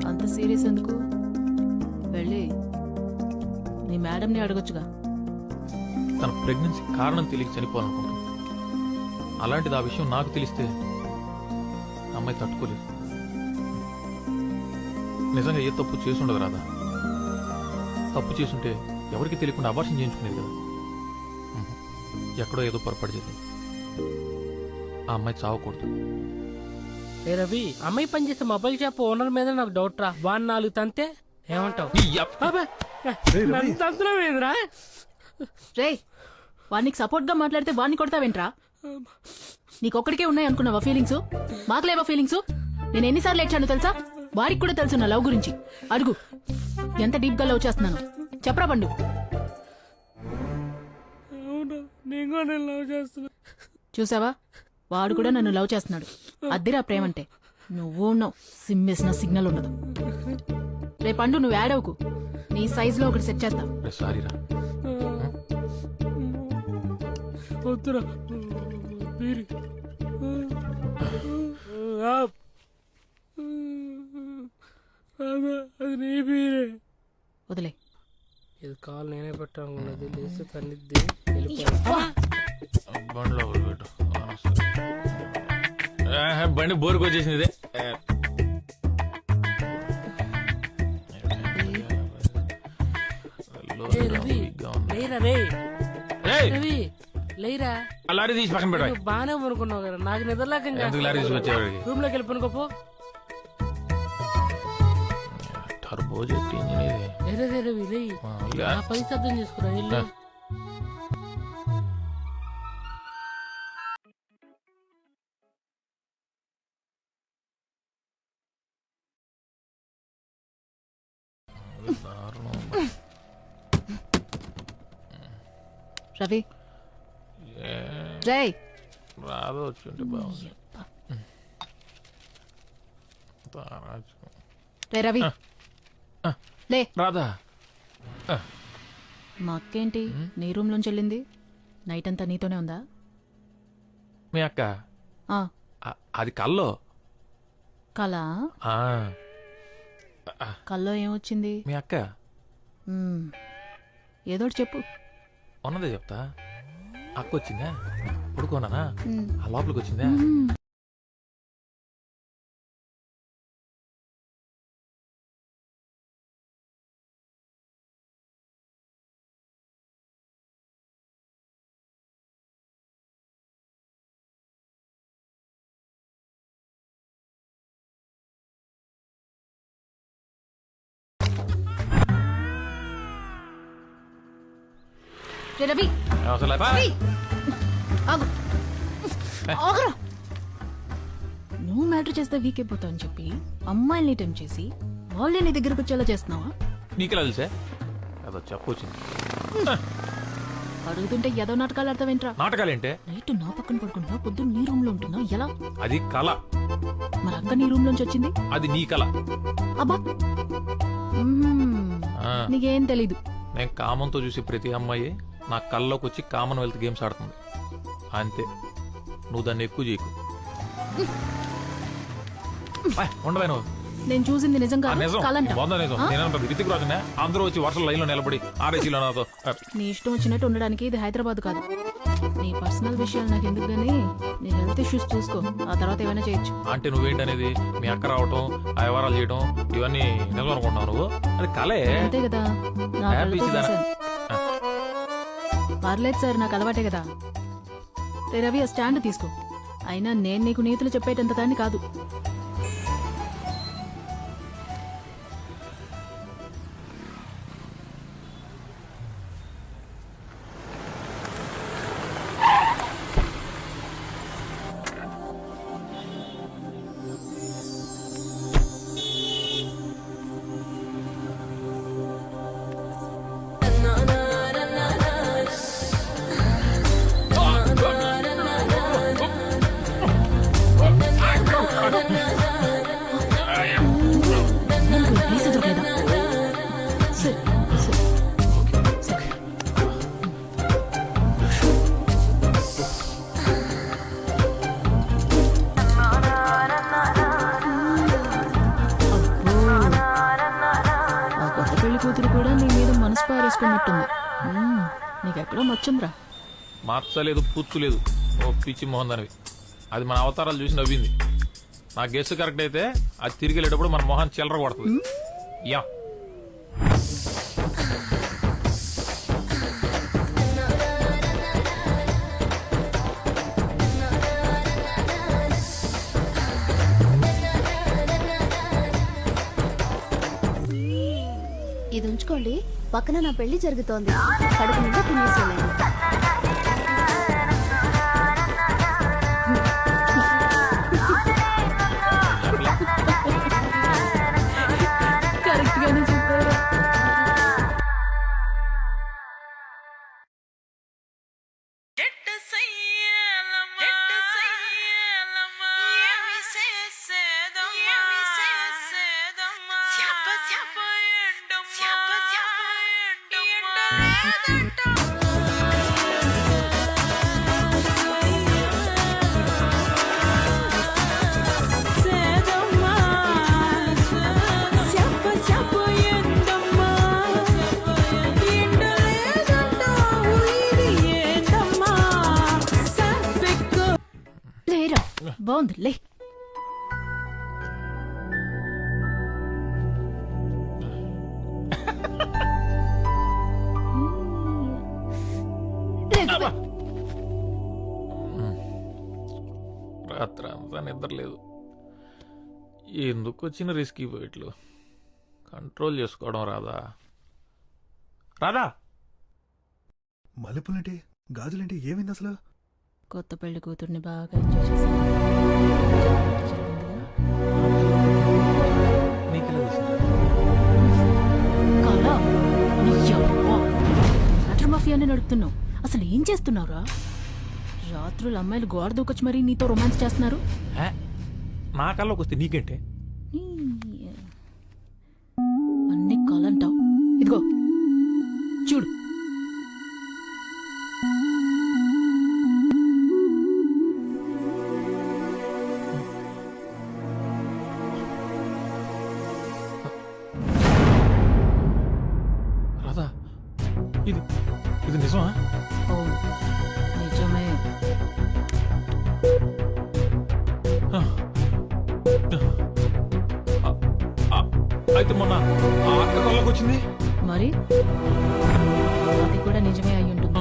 అంత సీరియస్ ఎందుకు? వెళ్ళి నీ మేడంని అడగొచ్చుగా. తన ప్రెగ్నెన్సీ కారణం తెలియక చనిపోవాలనుకుంటున్నాను. అలాంటిది ఆ విషయం నాకు తెలిస్తే అమ్మాయి తట్టుకోలేదు. నిజంగా ఏ తప్పు చేసుండదు రాదా. తప్పు చేసుంటే ఎవరికి తెలియకుండా అబార్షన్ చేయించుకునేది కదా. ఎక్కడో ఏదో పొరపాటు జరిగింది. ఆ అమ్మాయి చావకూడదు. ఏ రవి, అమ్మాయి పనిచేసే మొబైల్ షాప్ ఓనర్ మీద నాకు డౌట్ రా. వాడిని 4 తంతే ఏమంటావు? తంతులేదురా. రే, వాడికి సపోర్ట్ గా మాట్లాడితే వాడిని కొడతావేంట్రా? నీకొక్కడికే ఉన్నాయి అనుకున్నావా ఫీలింగ్స్? మాకులేవా ఫీలింగ్స్? నేను ఎన్నిసార్లు ఏడ్చాను తెలుసా? వారికి కూడా తెలుసు నా లవ్ గురించి. అడుగు, ఎంత డీప్ గా లవ్ చేస్తున్నాను చెప్పరా పండు. చూసావా, వాడు కూడా నన్ను లవ్ చేస్తున్నాడు. అద్దిరా ప్రేమంటే. నువ్వు ఉన్నావు, సిమ్మేసిన సిగ్నల్ ఉండదు. రే పండు, నువ్వు యాడ్ అవ్వకు. నీ సైజ్ లో ఒకటి సెట్ చేస్తా. సారీరా. వదిలే. ఇది కాల్ నేనే పెట్టాను. బండి బోరుకు వచ్చేసింది. ఇదే లారీ తీసి పక్కన పెట్టా. బానే అనుకున్నావు కదా, నాకు నిద్రలేక లారీ తీసుకొచ్చేవాడికి రూమ్ లోకి వెళ్ళిపోనుకోపో. టర్బో జెట్ ఇంజిన్ పైసా అర్థం చేసుకురా. ఇల్లు రవి, జై రాదు వచ్చి బాగుంది. రే రవి, లే. రాదా, మా అక్కేంటి నీ రూమ్ లోంచి వెళ్ళింది? నైట్ అంతా నీతోనే ఉందా? మీ అక్క ఆ, అది కల్లో. కలా? కల్లో ఏమొచ్చింది? మీ అక్క ఏదోటి చెప్పు. ఉన్నదే చెప్తా. అక్క వచ్చిందా, పడుకోనా, ఆ లోపలికి వచ్చిందా? రవి, నువ్వు మ్యాటర్ చేస్తే వీక్ అయిపోతావు అని చెప్పి అమ్మాయిల్ని టైం చేసి వాళ్ళే నీ దగ్గరకు వచ్చేలా చేస్తున్నావా? నీకెలా తెలుసా? అదో చెప్పొచ్చింది. అడుగుతుంటే ఏదో నాటకాలు అర్థమేంట్రా? నాటకాలేంటే? నైట్ నా పక్కన పడుకుంటున్నావు, పొద్దున్న నీ రూమ్ లో ఉంటున్నావు, ఎలా? అది కళ. మరి అక్క నీ రూమ్ లోంచి వచ్చింది? అది నీ కళ. అబ్బా, నీకేం తెలీదు. నేను కామంతో చూసి ప్రతి అమ్మాయి నా కళ్ళలోకి వచ్చి కామన్వెల్త్ గేమ్స్ ఆడుతుంది అంతే. నువ్వు దాన్ని ఎక్కువ చేయకు. ఉండవే నువ్వు. నేను చూసింది నిజం కాదు, కలంట. రితిక్ రాజునే అందరూ వచ్చి వర్షం లైన్ లో నిలబడి ఆర్ఏసీలో నాతో. నీ ఇష్టం వచ్చినట్టు ఉండడానికి ఇది హైదరాబాద్ కాదు. నీ పర్సనల్ విషయాలు నాకు ఎందుకు గానీ నీ హెల్త్ ఇష్యూస్ చూసుకో, ఆ తర్వాత ఏమైనా చేయొచ్చు. అంటే నువ్వేంటనేది? మీ అక్క రావటం, ఆ వ్యవహారాలు చేయడం, ఇవన్నీ నిజం అనుకుంటున్నావు నువ్వు? అది కలే. అంతే కదా, పర్లేదు సార్, నాకు అలవాటే కదా. రవి, ఆ స్టాండ్ తీసుకో. అయినా నేను నీకు నీతులు చెప్పేటంత దాన్ని కాదు. పెళ్లి కూతురు కూడా నీ మీద మనసు పారేసుకున్నట్టుంది. నీకెక్కడో మచ్చుందిరా. మార్చలేదు, పూర్చులేదు. ఓ పిచ్చి మోహన్ దానివి. అది మన అవతారాలు చూసి నవ్వింది. నా గెస్ కరెక్ట్ అయితే అది తిరిగి వెళ్ళేటప్పుడు మన మొహన్ చిల్లర కొడుతుంది. యా ఇది ఉంచుకోండి, పక్కన నా పెళ్లి జరుగుతోంది. కడుపు నిండా తినేసి వెళ్ళండి. కరెక్ట్ గానే చెప్పారు. లేరా, బాగుంది లే. రాత్రి అంతా నిద్ర లేదు. ఎందుకు వచ్చిన రిస్క్ పోయిట్లు కంట్రోల్ చేసుకోవడం రాదా? రాదా? మల్లెపూలేంటి, గాజులేంటి, ఏమైంది అసలు? కొత్త పెళ్లి కూతుర్ని బాగా ఎంజాయ్ చేశాను. వాటర్ మాఫియాని నడుపుతున్నావు. అసలు ఏం చేస్తున్నావురా? రాత్రులు అమ్మాయిలు గోడ దూకొచ్చి మరీ నీతో రొమాన్స్ చేస్తున్నారు. నా కల్లోకి వస్తే నీకేంటే? అన్ని కాలంటావు. ఇదిగో చూడు. రాదా? ఇది నిజమా? అవును, నిజమే. అయితే మొన్న ఆ అక్క కళ్ళకి వచ్చింది మరి, అది కూడా నిజమే అయి ఉంటుంది.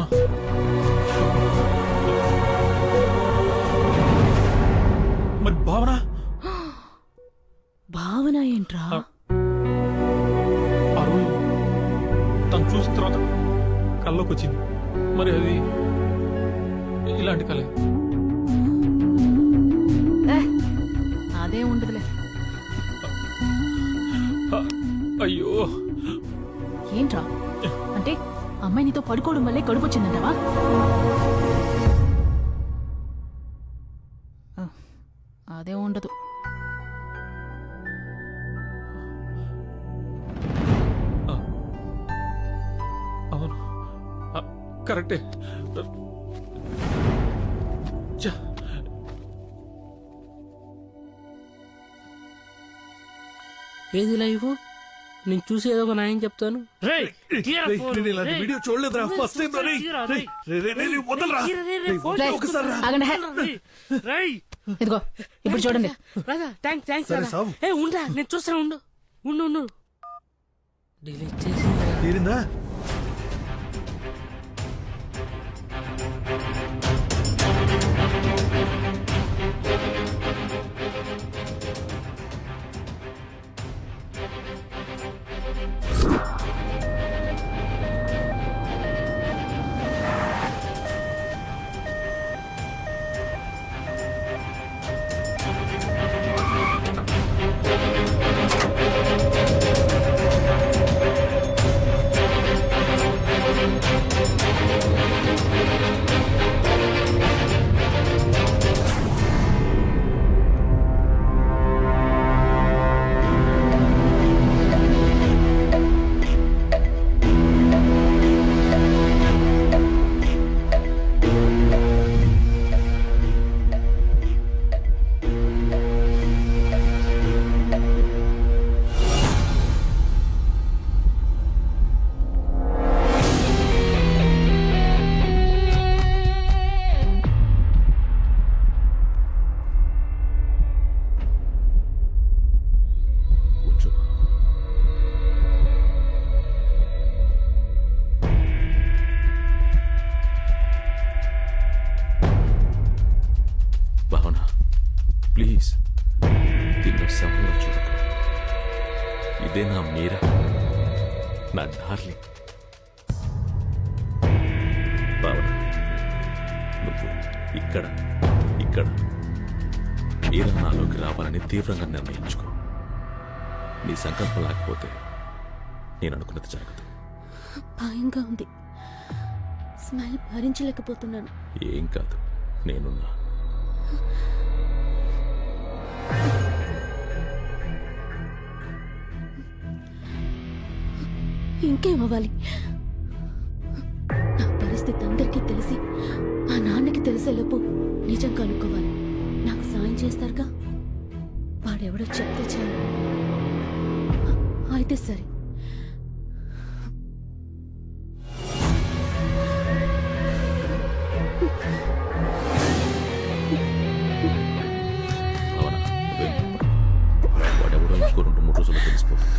మరి భావన? భావన ఏంట్రా? ఆ రోజు తను చూసిన తర్వాత కళ్ళకి వచ్చింది. మరి అది ఇలాంటి కళే. అదే ఉండదులే. అయ్యో, ఏంట్రా? అంటే అమ్మాయి నీతో పడుకోవడం వల్లే కడుపు వచ్చిందంటావా? అదే ఉండదు. అవును, కరెక్టే. ఏది లైఫ్? నేను చూసి ఏదో ఒక న్యాయం చెప్తాను. వీడియో చూడలేదురా, ఫస్ట్ టైం. ఇదిగో ఇప్పుడు చూడండి. థ్యాంక్స్. ఉండా, నేను చూస్తాను. ఉండు. డిలీట్ చేసి తీరిందా? నా డార్లింగ్. భావన, నువ్వు ఇక్కడ ఇక్కడ నాలోకి రావాలని తీవ్రంగా నిర్ణయించుకో. నీ సంకల్పం లేకపోతే నేను అనుకున్నది జరగదు. భయంగా ఉంది, స్మెల్ భరించలేకపోతున్నాను. ఏం కాదు, నేనున్నా. ఇంకేమవ్వాలి? నా పరిస్థితి అందరికీ తెలిసి మా నాన్నకి తెలిసేలోపు నిజం కనుక్కోవాలి. నాకు సాయం చేస్తారుగా? వాడెవడో చెప్తే చాలు. అయితే సరే. అవునా, వాడెవడో ఇంకో 2-3 రోజుల్లో తెలిసిపోతుంది.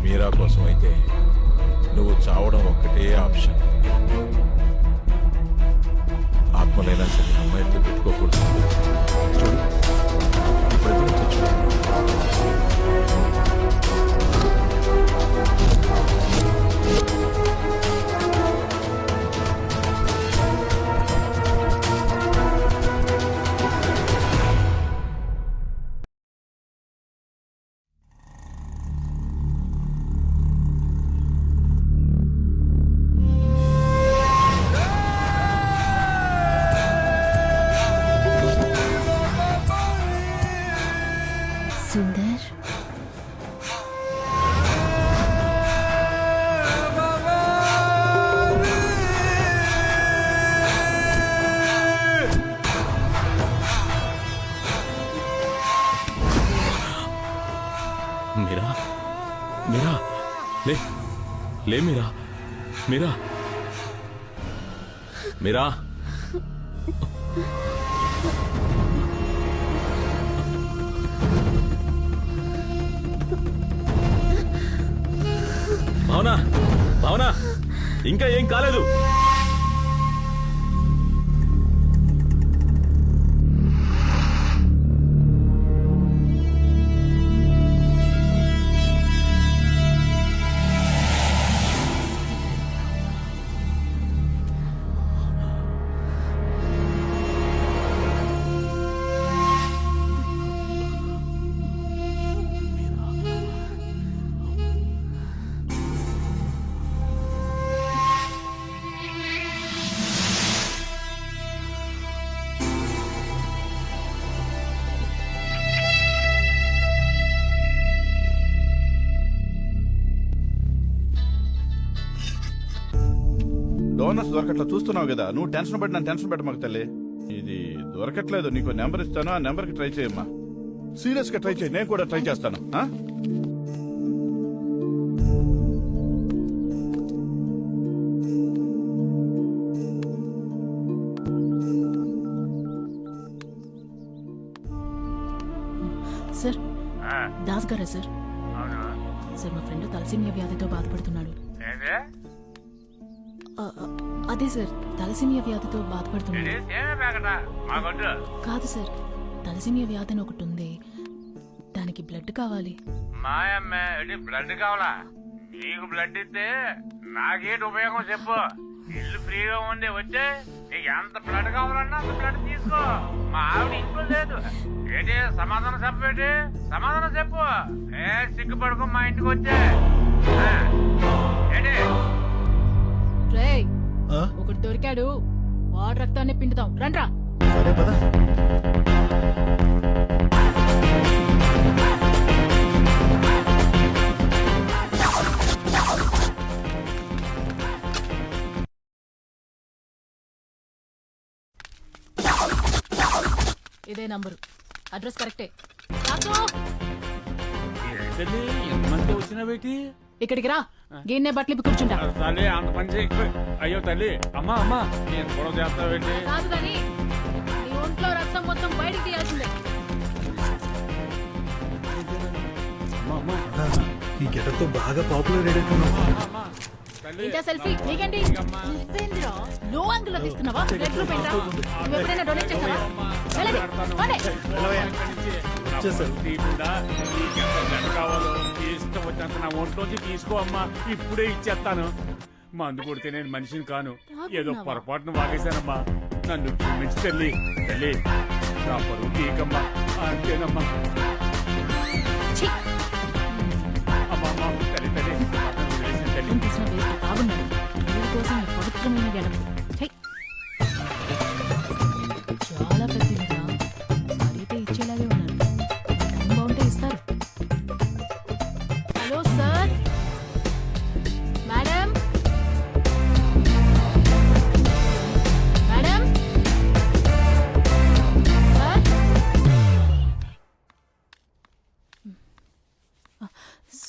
మీరా కోసం అయితే నువ్వు చావడం ఒక్కటే ఆప్షన్. ఆత్మలైనా సరే అమ్మాయితో పెట్టుకోకూడదు. చూడు, ఇప్పుడు సుందర్, మీరా, మీరా, లే లే మీరా, మీరా, మీరా. భావనా, భావనా, ఇంకా ఏం కాలేదు. డోనర్స్ దొరకట్లా చూస్తున్నావు కదా, నువ్వు టెన్షన్ పడి నన్ను టెన్షన్ పెట్టమాకు తల్లి. ఇది దొరకట్లేదు, నీకు నెంబర్ ఇస్తాను, ఆ నెంబర్ కి ట్రై చేయమ్మా. సీరియస్ గా ట్రై చేయి, నేను కూడా ట్రై చేస్తాను. సార్, దాస్ గారా సార్? సార్, మా ఫ్రెండ్ తలసేమియా వ్యాధితో బాధపడుతున్నాడు. అదే సార్ తలసేమియా వ్యాధితో బాధపడుతున్నాను. కాదు సార్, తలసేమియా వ్యాధి అని ఒకటి ఉంది, దానికి బ్లడ్ కావాలి. మాయమ్మే బ్లడ్ కావాలా? నీకు బ్లడ్ ఇస్తే నాకేంటి ఉపయోగం చెప్పు. ఇల్లు ఫ్రీగా ఉంది, వచ్చే నీకు ఎంత బ్లడ్ కావాలన్నా అంత బ్లడ్ తీసుకో. మా ఆవిడ ఇంట్లో లేదు. ఏంటి సమాధానం చెప్పేటి? సమాధానం చెప్పు. సిగ్గుపడుకో, మా ఇంటికి వచ్చే. ఏంటి రేయ్, ఒకటి దొరికాడు, వాడు రక్తాన్ని పిండుతాం, రండ్రా. ఇదే నంబరు, అడ్రస్ కరెక్టే. ఎంతమంది వచ్చినా పెట్టి ఇక్కడికి రా, గిన్నె బట్టలు కూర్చుంటా. తల్లి అంత పని చేయి. అయ్యో తల్లి, అమ్మా అమ్మా నేను గొడవ చేస్తా పెట్టి. కాదు కానీ నీ ఒంట్లో రక్తం మొత్తం బయటికి తీయాల్సిందే. ఈ గెటతో బాగా పాపులర్ అయ్యేట్టున్నావు. ఇంకా సెల్ఫీ నీకేంటి? నువ్వేందిరా లో యాంగిల్ లో తీస్తున్నావా? రెడ్ రూప్ ఏంట్రా? నువ్వు ఎప్పుడైనా డొనేట్ చేసావా? వెళ్ళండి, పోండి. కావాలో ఇష్టం వచ్చినంత నా ఒంట్లోంచి తీసుకో అమ్మా, ఇప్పుడే ఇచ్చేస్తాను. మందు కొడితే నేను మనిషిని కాను, ఏదో పొరపాటును వాగేశానమ్మా. నన్ను క్షమించి తల్లి. తల్లి నా పరువు తీకమ్మా, అంతేనమ్మా. అమ్మా అమ్మా తల్లి తల్లి తల్లి తీసిన వేస్ట్ బాగున్నాడు. వీడి కోసం ఈ పవిత్రమైన గడప చాలా పెద్దదిగా అడిగితే ఇచ్చేలాగే ఉన్నారు. బాగుంటే ఇస్తారు. Hello sir, madam madam sir.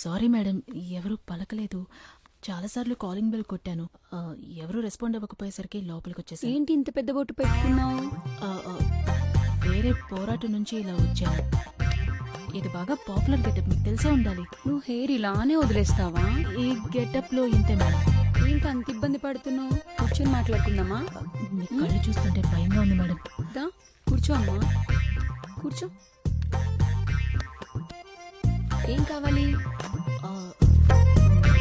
Sorry madam, ఎవరు పలకలేదు. చాలాసార్లు కాలింగ్ బెల్ కొట్టాను, ఎవరు రెస్పాండ్ అవ్వకపోయేసరికి లోపలికి వచ్చేసాను. ఏంటి ఇంత పెద్ద బొట్టు పెట్టుకున్నావు? వేరే పోరాటం నుంచి ఇలా వచ్చాను. ఇది బాగా పాపులర్ గెటప్, మీకు తెలిసే ఉండాలి. నువ్వు హెయిర్ ఇలానే వదిలేస్తావా? ఈ గెటప్ లో ఇంతే మేడం. ఏంటి అంత ఇబ్బంది పడుతున్నావు? కూర్చొని మాట్లాడుకుందామా? మీ కళ్ళు చూస్తుంటే భయంగా ఉంది మేడం. దా కూర్చో అమ్మా, కూర్చో. ఏం కావాలి?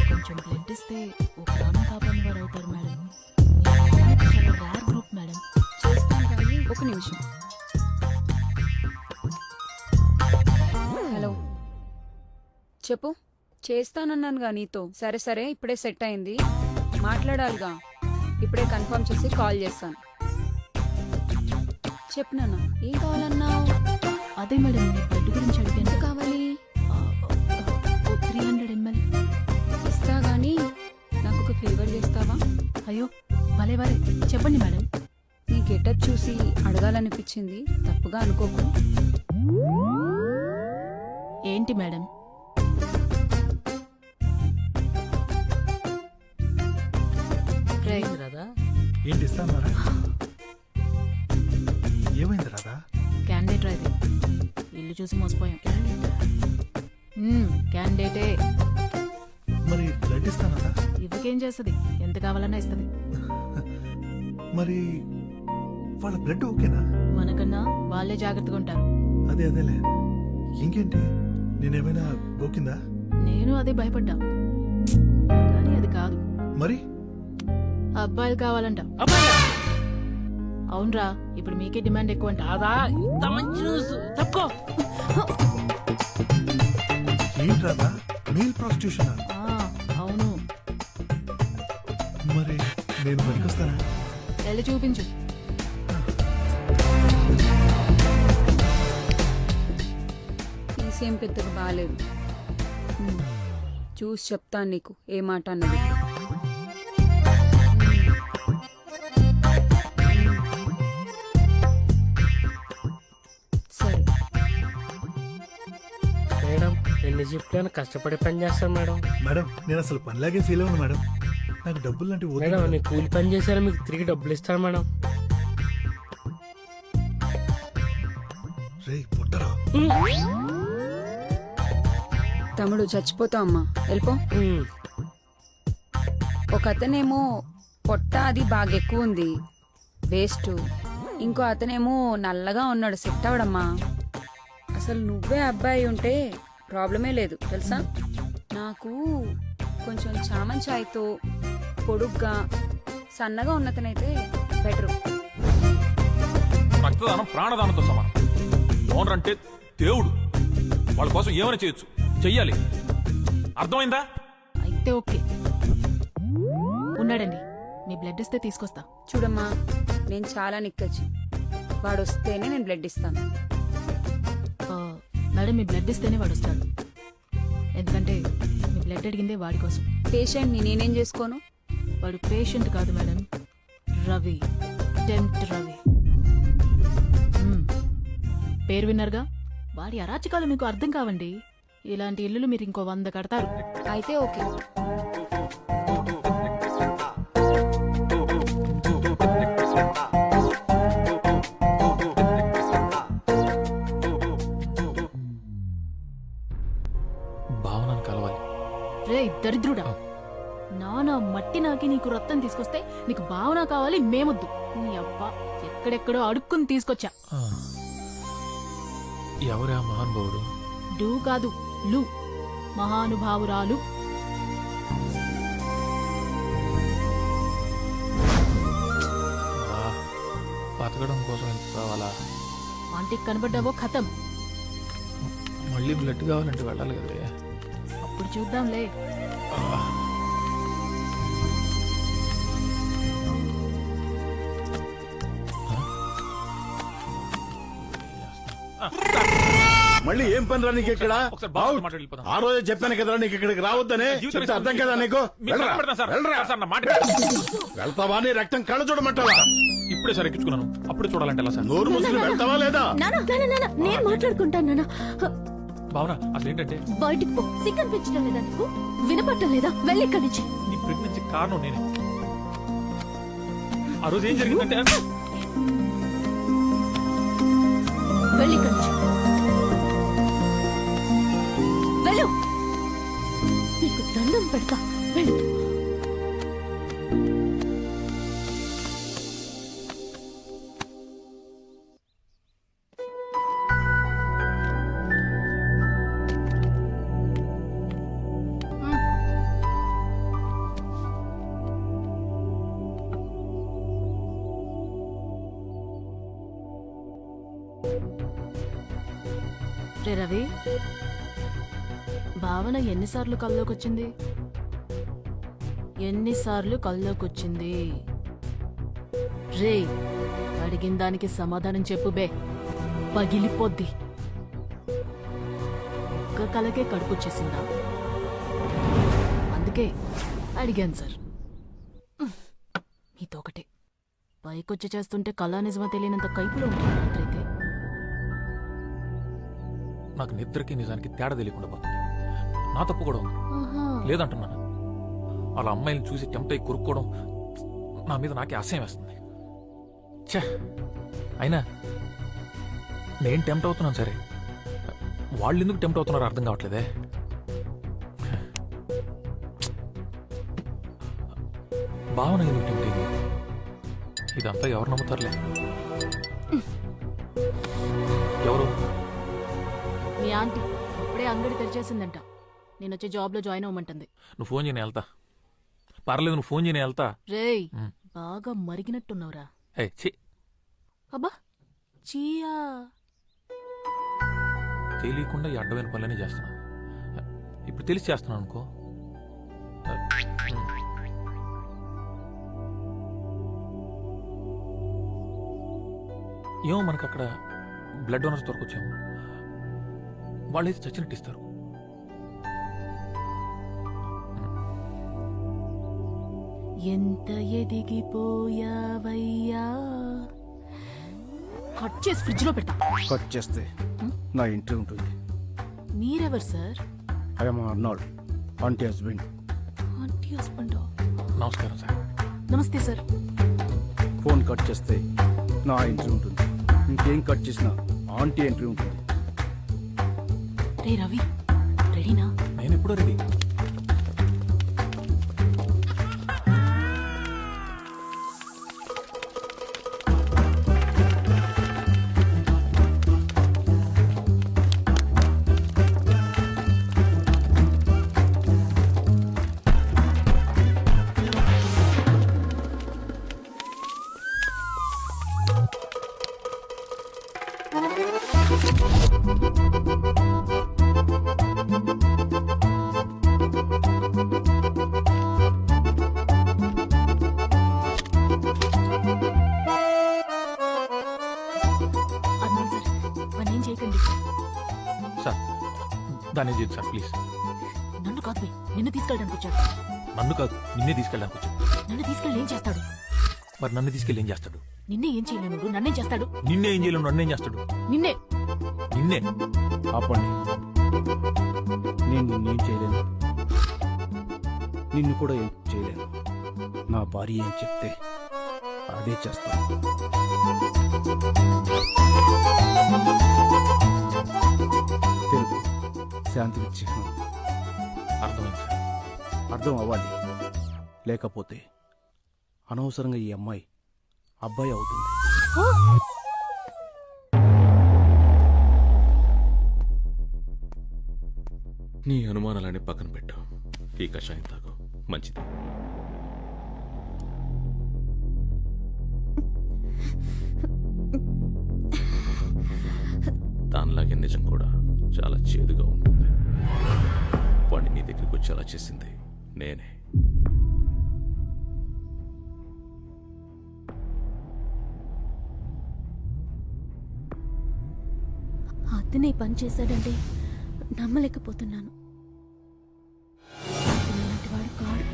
కొంచెం బ్లడ్ ఇస్తే ఓ ప్రాణం కాపాడిన వారు అవుతారు మేడం. చాలా రేర్ గ్రూప్ మేడం. చేస్తాను కానీ ఒక నిమిషం. హలో చెప్పు. చేస్తానన్నానుగా నీతో. సరే సరే, ఇప్పుడే సెట్ అయింది, మాట్లాడాలిగా. ఇప్పుడే కన్ఫర్మ్ చేసి కాల్ చేస్తాను. చెప్పు నాన్న, ఏం కావాలన్నావు? అదే మేడం, మీ బ్లడ్ గురించి అడిగాను. ఎంత కావాలి? 300 ml ఇస్తా గానీ నాకు ఒక ఫేవర్ చేస్తావా? అయ్యో భలే వరే, చెప్పండి మేడం. నీ గెటప్ చూసి అడగాలనిపించింది, తప్పుగా అనుకోకు. ఏంటి మేడం? ఏంటి ఇస్తాన్నారా? ఏమైంది రాదా? క్యాండిడేట్ అయితే ఇల్లు చూసి మోసపోయాం. క్యాండిడేటే. మరి బ్లడ్ ఇస్తానరా? ఇవ్వకేం చేస్తుంది, ఎంత కావాలన్నా ఇస్తుంది. మరి వాళ్ళ బ్లడ్ ఓకేనా? మనకన్నా వాళ్ళే జాగ్రత్తగా ఉంటారు. అదే అదేలే. ఇంకేంటి, నేనేమైనా గోకిందా? నేను అదే భయపడ్డా, కానీ అది కాదు. మరి అబ్బాయిలు కావాలంట. అవునరా, ఇప్పుడు మీకే డిమాండ్ ఎక్కువ అంట. ఇంత మంచి న్యూస్ తప్పుకో. ఏంట్రాదా, మెయిల్ ప్రాస్టిట్యూషన్? అవును. మరి నేను పనికొస్తానా? వెళ్ళి చూపించు. తీసేం పెద్దగా బాగాలేదు, చూసి చెప్తాను నీకు ఏ మాట అన్నది. సరే మేడం, ఎన్ని షిఫ్ట్లను కష్టపడి పని చేస్తాను మేడం. మేడం నేను అసలు పనిలాగే ఫీల్ అవ్వను మేడం. నాకు డబ్బులు లాంటి మేడం, నేను కూలి పని చేశాను, మీకు తిరిగి డబ్బులు ఇస్తాను మేడం. రే పుట్టరా, తమ్ముడు చచ్చిపోతావు అమ్మా, వెళ్ళిపో. ఒక అతనేమో పొట్ట అది బాగా ఎక్కువ ఉంది, వేస్ట్. ఇంకో అతనేమో నల్లగా ఉన్నాడు, సెట్ అవడమ్మా. అసలు నువ్వే అబ్బాయి ఉంటే ప్రాబ్లమే లేదు తెలుసా. నాకు కొంచెం చామన్ ఛాయ్తో పొడుగ్గా సన్నగా ఉన్నతనైతే బెటరు. రక్తదానం ప్రాణదానంతో సమానం. డోనర్ అంటే దేవుడు. వాళ్ళ కోసం ఏమైనా చేయొచ్చు, చెయ్యాలి. అర్థమైందా? అయితే ఓకే, ఉన్నాడండి. మీ బ్లడ్ ఇస్తే తీసుకొస్తా. చూడమ్మా, నేను చాలా నిక్కచ్చి, వాడు వస్తేనే నేను బ్లడ్ ఇస్తాను. మేడం, మీ బ్లడ్ ఇస్తేనే వాడు వస్తాడు. ఎందుకంటే మీ బ్లడ్ అడిగిందే వాడి కోసం. పేషెంట్ని నేనేం చేసుకోను? వాడు పేషెంట్ కాదు మేడం, రవి, టెంప్ట్ రవి. పేరు విన్నారుగా. వాడి అరాచకాలు మీకు అర్థం కావండి. ఇలాంటి ఇల్లులు మీరు ఇంకో 100 కడతారు. అయితే ఓకే. భావనను కలవాలి. రే దరిద్రుడా, నానా మట్టి నాకి నీకు రక్తం తీసుకొస్తే నీకు భావన కావాలి, మేమొద్దు. నీ అబ్బా ఎక్కడెక్కడో అడుక్కుని తీసుకొచ్చా. ఎవరా మహానుభావుడు? డూ కాదు, లు, మహానుభావురాలు. బతకడం కోసం ఎంత కావాలా? ఆంటీకి కనబడ్డావో ఖతం. మళ్ళీ బ్లడ్ కావాలంటే వెళ్ళాలి కదా. అప్పుడు చూద్దాంలే. మళ్ళీ ఏం పని రా నీకు ఇక్కడ? ఆ రోజే చెప్పాను కదరా నీకు ఇక్కడికి రావద్దనే. చెప్తే అర్థం కదా నీకు? వెళ్తావా? నీ రక్తం కళ్ళ చూడమంటావా? ఇప్పుడే సార్ ఎక్కించుకున్నాను, అప్పుడే చూడాలంటే ఎలా సార్? నోరు ముసులు వెళ్తావా లేదా? నేను మాట్లాడుకుంటాను నాన్న. భావన, అసలు ఏంటంటే బయటికి పో. సిగ్గం పెంచడం లేదా నీకు? వినపట్టం లేదా? వెళ్ళి ఇక్కడి నుంచి. నీ ప్రెగ్నెన్సీ కారణం నేనే. ఆ రోజు ఏం జరిగిందంటే వెళ్ళి ఇక్కడి నుంచి వెళ్ళు. నీకు దండం పెడతా, వెళ్ళు. రే రవి, భావన ఎన్నిసార్లు కల్లోకొచ్చింది? ఎన్నిసార్లు కల్లోకొచ్చింది? రే, అడిగిన దానికి సమాధానం చెప్పు బే, పగిలిపోద్ది. ఒక్క కలకే కడుపుచ్చేసిందా? అందుకే అడిగాను సార్. మీతో ఒకటే పైకొచ్చి చేస్తుంటే కళా నిజమా తెలియనంత కైపులో ఉంటుంది రాత్రైతే. నాకు నిద్రకి నిజానికి తేడా తెలియకుండా పోతుంది. నా తప్పు కూడా ఉంది, లేదంటున్నాను. అలా అమ్మాయిని చూసి టెంప్ట్ అయి కొరుక్కోవడం నా మీద నాకే అసహ్యం వేస్తుంది. ఛే, అయినా నేను టెంప్ట్ అవుతున్నాను సరే, వాళ్ళు ఎందుకు టెంప్ట్ అవుతున్నారో అర్థం కావట్లేదే. భావన ఎందుకు టెంప్ట్ అయింది? ఇదంతా ఎవరు నమ్ముతారులే. ఎవరు? మీ ఆంటీ అప్పుడే అంగడి తెరిచేసిందంట. నేను వచ్చి జాబ్ లో జాయిన్ అవ్వమంటుంది. నువ్వు ఫోన్ చేయని వెళ్తా. పర్లేదు, నువ్వు ఫోన్ చేయని వెళ్తా. రేయ్, బాగా మరిగినట్టున్నావురా. అబ్బా చీయా, తెలియకుండా ఈ అడ్డమైన పనులన్నీ చేస్తున్నా. ఇప్పుడు తెలిసి చేస్తున్నాను అనుకో. ఏమో మనకు అక్కడ బ్లడ్ డోనర్స్ దొరకొచ్చాము. వాళ్ళైతే చచ్చినట్టు ఇస్తారు. ఎంత ఎదిగిపోయావయ్యా. కట్ చేసి ఫ్రిడ్జ్ లో పెడతా. కట్ చేస్తే నా ఇంట్లో ఉంటుంది. మీరెవరు sir? I'm Arnold, aunty husband. Aunty husband. నమస్కారం సార్. నమస్తే సార్. ఫోన్ కట్ చేస్తే నా ఎంట్రీ ఉంటుంది. ఇంకేం కట్ చేసినా ఆంటీ ఎంట్రీ ఉంటుంది. రే రవి, రెడీనా? నేను ఎప్పుడో రెడీ. అన్నయ్య సార్ వాడిని ఏం చేయకండి. సార్ దాన్ని చేయదు సార్ ప్లీజ్. నన్ను కాదు బే, నిన్ను తీసుకెళ్ళడానికి వచ్చాడు. నన్ను కాదు నిన్నే తీసుకెళ్ళడానికి వచ్చాడు. నన్ను తీసుకెళ్ళి ఏం చేస్తాడు? మరి నన్ను తీసుకెళ్ళి ఏం చేస్తాడు? నిన్నే ఏం చేయలేను, నన్నేం చేస్తాడు? నిన్నే ఏం చేయలేను, నన్నేం చేస్తాడు? నిన్నే నిన్నే ఆపండి. నేను నిన్నేం చేయలేను, నిన్ను కూడా ఏం చేయలేను. నా భార్య ఏం చెప్తే అదే చేస్తాను. తెలుగు శాంతికి చిహ్నం. అర్థమైంది సార్. అర్థం అవ్వాలి, లేకపోతే అనవసరంగా ఈ అమ్మాయి అబ్బాయి అవుతుంది. నీ అనుమానాలని పక్కన పెట్టు. ఈ కషాయం తాగు, మంచిది. దానిలాగే నిజం కూడా చాలా చేదుగా ఉంటుంది. వాడిని నీ దగ్గరికి వచ్చేలా చేసింది నేనే. అతనే పని చేశాడంటే నమ్మలేకపోతున్నాను. ఇలాంటి వాడు కాడు.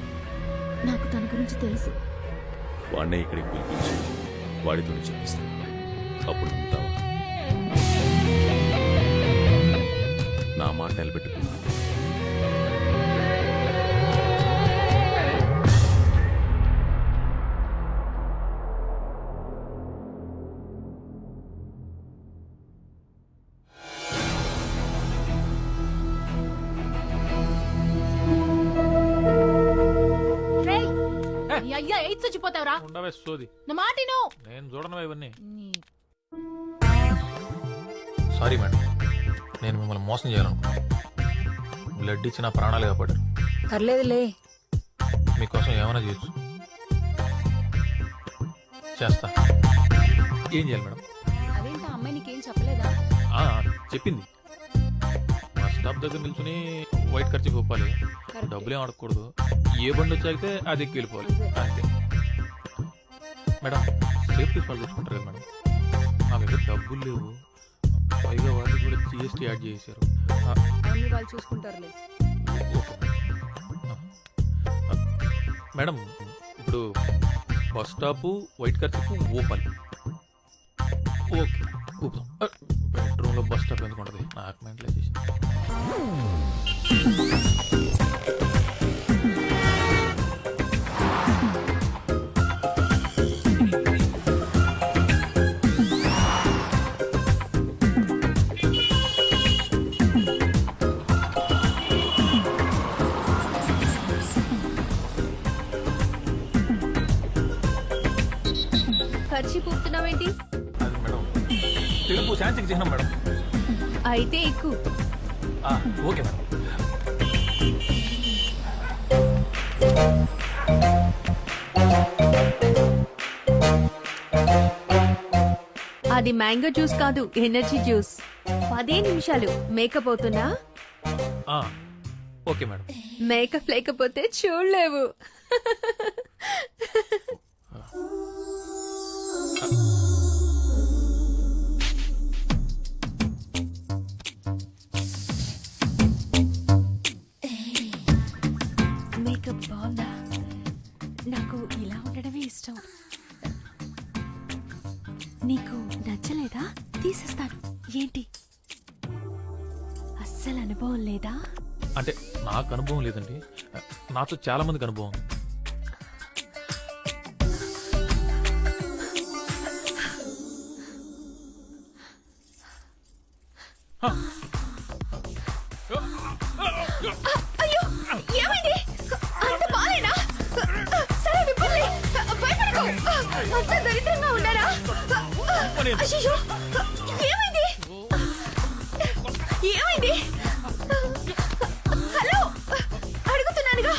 నాకు తన గురించి తెలుసు. వాడినే ఇక్కడికి పిలిపించి వాడితోనే చెప్పిస్తాను. అప్పుడు ఉంటావా? నా మాట నిలబెట్టుకున్నా. అయ్యా ఎయిడ్స్ వచ్చిపోతావురా. ఉండవే సోది. నా మాటిను. నేను చూడను ఇవన్నీ. సారీ మేడం, నేను మిమ్మల్ని మోసం చేయాలనుకున్నాను. బ్లడ్ ఇచ్చిన ప్రాణాలు కాపాడారు. పర్లేదులే. మీకోసం ఏమైనా చేయొచ్చు. చేస్తా. ఏం చేయాలి మేడం? అదేంటి ఆ అమ్మాయి నీకేం చెప్పలేదా? చెప్పింది. బస్ స్టాప్ దగ్గర నిల్చుని వైట్ ఖర్చు గొప్పాలి, డబ్బులు ఏం అడగకూడదు, ఏ బండి వచ్చాకే అది ఎక్కి వెళ్ళిపోవాలి అంతే. మేడం సేఫ్టీ ఫాల్ తెచ్చుకుంటారు కదా మేడం. నా దగ్గర డబ్బులు లేవు, పైగా వాళ్ళు కూడా జిఎస్టీ యాడ్ చేశారు. వాళ్ళు చూసుకుంటారులే. మేడం ఇప్పుడు బస్ స్టాప్ వైట్ ఖర్చుకు ఓపాలి. ఓకే ఊపుదాం. బెడ్రూమ్లో బస్ స్టాప్ ఎందుకు ఉంటుంది? నాకు మెంటలే చేసి. ఖర్చు పూపుతున్నావేంటి? అది మేడం తెలుపు శాంతికి చిహ్నం మేడం. అయితే ఎక్కువ. Okay madam. అది మ్యాంగో జ్యూస్ కాదు, ఎనర్జీ జ్యూస్. 10 నిమిషాలు మేకప్ అవుతున్నా. Okay madam. మేకప్ లేకపోతే చూడలేవు. మేకప్ బాగుందా? నాకు ఇలా ఉండడమే ఇష్టం. నీకు నచ్చలేదా? తీసేస్తాను. ఏంటి అస్సలు అనుభవం లేదా? అంటే నాకు అనుభవం లేదండి, నాతో చాలా మందికి అనుభవం ఉంది. అయ్యో ఏమైంది? అంత బాలేనా? సరే విప్పండి. భయపడకు. అంత దరిద్రంగా ఉన్నారా? అయ్యో ఏమైంది? ఏమైంది? హలో అడుగుతున్నానుగా.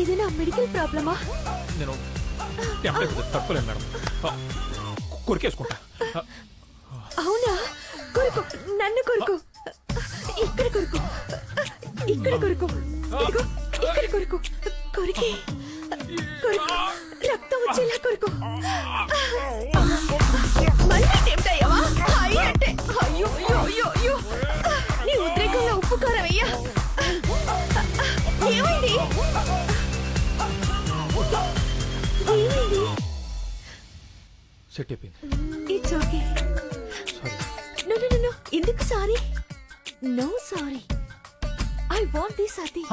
ఇది నా మెడికల్ ప్రాబ్లమా? నేను టెంపరేచర్ తట్టుకోలేను మేడం, కొరికేసుకుంటా. కన్ను కొరుకు, ఇక్కడ కొరుకు, ఇక్కడ కొరుకు, ఇదిగో ఇక్కడ కొరుకు, కొరికి కొరుకు, రక్తం వచ్చేలా కొరుకు. మళ్ళీ టెంప్ట్ అయ్యావా? అంటే అయ్యో అయ్యో అయ్యో అయ్యో, నీ ఉద్రేకంలో ఉప్పు కారం అయ్యా. ఏమైంది? ఏమైంది? సెట్ అయిపోయింది. It's okay. No no no, ఎందుకు sorry? No sorry, I want this అతి.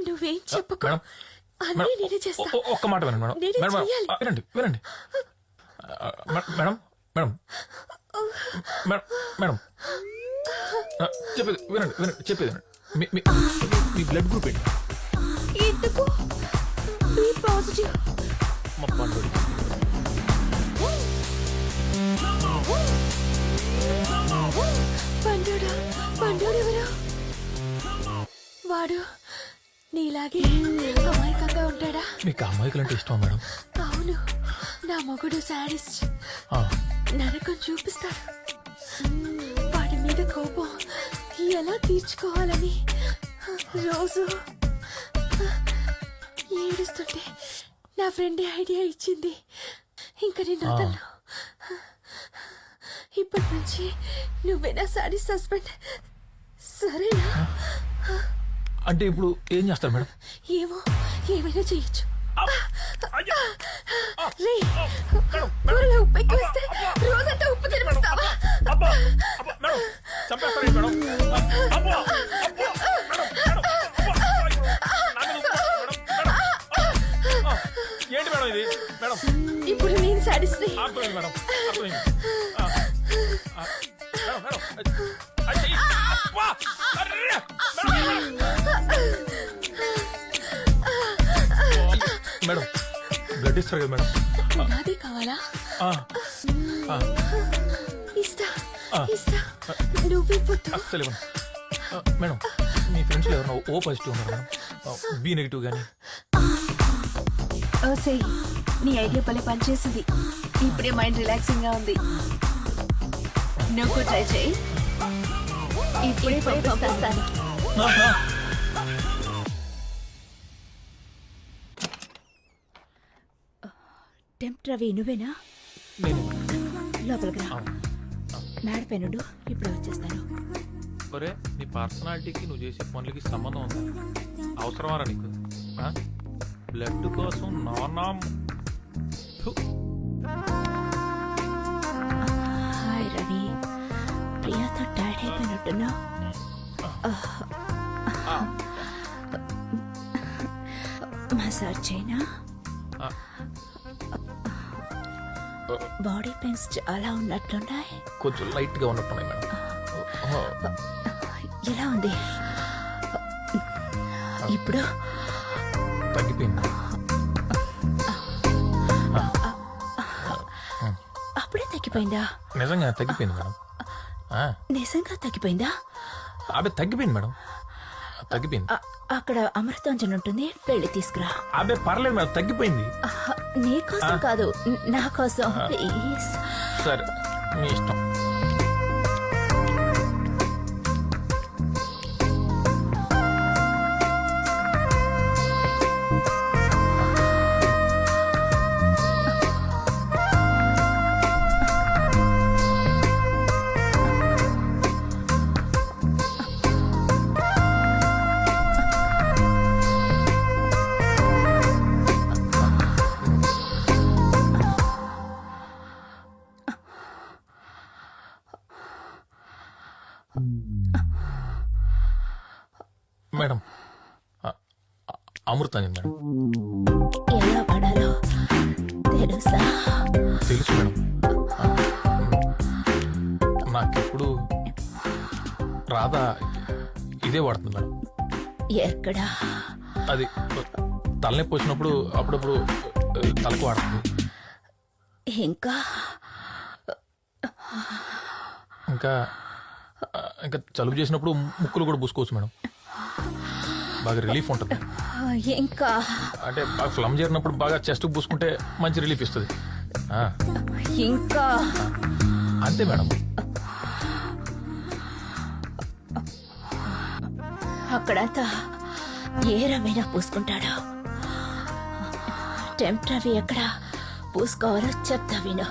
నువ్వేం చెప్పకు, అన్నీ నేనే చేస్తా. ఒక్క మాట వినండి మేడం. నేనే మేడం చెయ్యాలి. వినండి వినండి మేడం మేడం మేడం మేడం చెప్పేది వినండి వినండి చెప్పేది వినండి. మీ బ్లడ్ గ్రూప్ ఏంటి? ఎందుకు? B positive. మా పండుగ పండుడా? పండుడు ఎవరు? వాడు నీలాగే అమాయకంగా ఉంటాడా? మీకు అమ్మాయికులు అంటే ఇష్టమా మేడం? అవును, నా మొగుడు సాడిస్ట్, నరకం చూపిస్తాడు. వాడి మీద కోపం ఎలా తీర్చుకోవాలని రోజు ఏడుస్తుంటే నా ఫ్రెండ్ ఐడియా ఇచ్చింది. ఇంకా నేను వదలను. ఇప్పటి నుంచి నువ్వే నా సాడిస్ట్ హస్బెండ్, సరేనా? అంటే ఇప్పుడు ఏం చేస్తారు మేడం? ఏమో, ఏమైనా చేయొచ్చు. రే, కూరలో ఉప్పు ఎక్కువ వేస్తే రోజంతా ఉప్పు తినిపిస్తావా? ఏంటి మేడం ఇది? మేడం ఇప్పుడు నేను సాటిస్ఫై. మేడం మేడం బ్లడ్ ఇస్తారు కదా మేడం? నాదే కావాలా? ఇస్తా ఇస్తా, నువ్వివ్వద్దు. అస్సలు ఇవ్వను మేడం. మీ ఫ్రెండ్స్లో ఎవరైనా ఓ పాజిటివ్ ఉన్నారు మేడం? బి నెగిటివ్ కానీ? ఓసే, నీ ఐడియా పని పనిచేసింది. ఇప్పుడే మైండ్ రిలాక్సింగ్ గా ఉంది. నువ్వు ట్రై చేయి. ఇప్పుడే పంపిస్తాను. టెంప్ట్ రవి నువ్వేనా? లోపలికి రా. మేడపైనుండు, ఇప్పుడు వచ్చేస్తాను. ఒరే, నీ పర్సనాలిటీకి నువ్వు చేసే పనులకి సంబంధం ఉందా? అవసరమారా నీకు? బ్లడ్ కోసం నానా. హాయ్ రవి, ప్రియాతో టైర్డ్ అయిపోయినట్టున్నా. మసాజ్ చేయనా? బాడీ పెయిన్స్ చాలా ఉన్నట్లున్నాయి. కొంచెం లైట్ గా ఉన్నట్టున్నాయి మేడం. ఎలా ఉంది ఇప్పుడు? తగ్గిపోయింది. అప్పుడే తగ్గిపోయిందా? నిజంగా తగ్గిపోయింది మేడం. నిజంగా తగ్గిపోయిందా? అదే తగ్గిపోయింది మేడం, తగ్గిపోయింది. అక్కడ అమృతాంజన్ ఉంటుంది, వెళ్ళి తీసుకురా. అదే పర్లేదు మేడం, తగ్గిపోయింది. నీ కోసం కాదు, నా కోసం ప్లీజ్. సరే, మీ ఇష్టం. Madam, Amrutanjan madam. ఎలా పడాలో తెలుసా? తెలుసు మేడం. నాకెప్పుడు రాధా ఇదే వాడుతుంది మేడం. ఎక్కడా? అది తలనొప్పి వచ్చినప్పుడు అప్పుడప్పుడు తలకు వాడుతుంది. ఇంకా ఇంకా ఇంకా జలుబు చేసినప్పుడు ముక్కులు కూడా పూసుకోవచ్చు మేడం. బాగా రిలీఫ్ ఉంటుంది. ఇంకా అంటే బాగా ఫ్లమ్ చేరినప్పుడు బాగా చెస్ట్ పూసుకుంటే మంచి రిలీఫ్ ఇస్తుంది. ఇంకా అంతే మేడం. అక్కడంతా ఏ రవైనా పూసుకుంటాడు. టెంప్ రవి ఎక్కడ పూసుకోవాలో చెప్తా విను.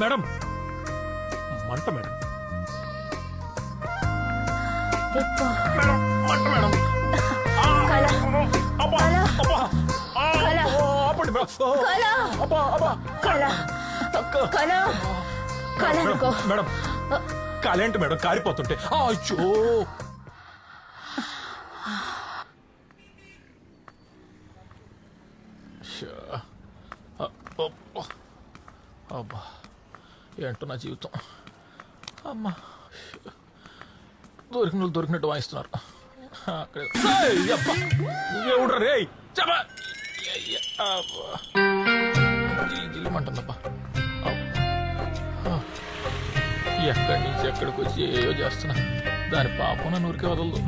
మేడం మంట మేడం. మేడం కాలేంటి మేడం కారిపోతుంటే అయ్యో. అబ్బా ఏంటో నా జీవితం. అమ్మా దొరికినట్టు వాయిస్తున్నారు. ఎవడ్రా రే జిల్లుమంటుందబ్బా. ఎక్కడి నుంచి ఎక్కడికి వచ్చి ఏయో చేస్తున్నా. దాని పాపం నన్ను ఊరికే వదలదు.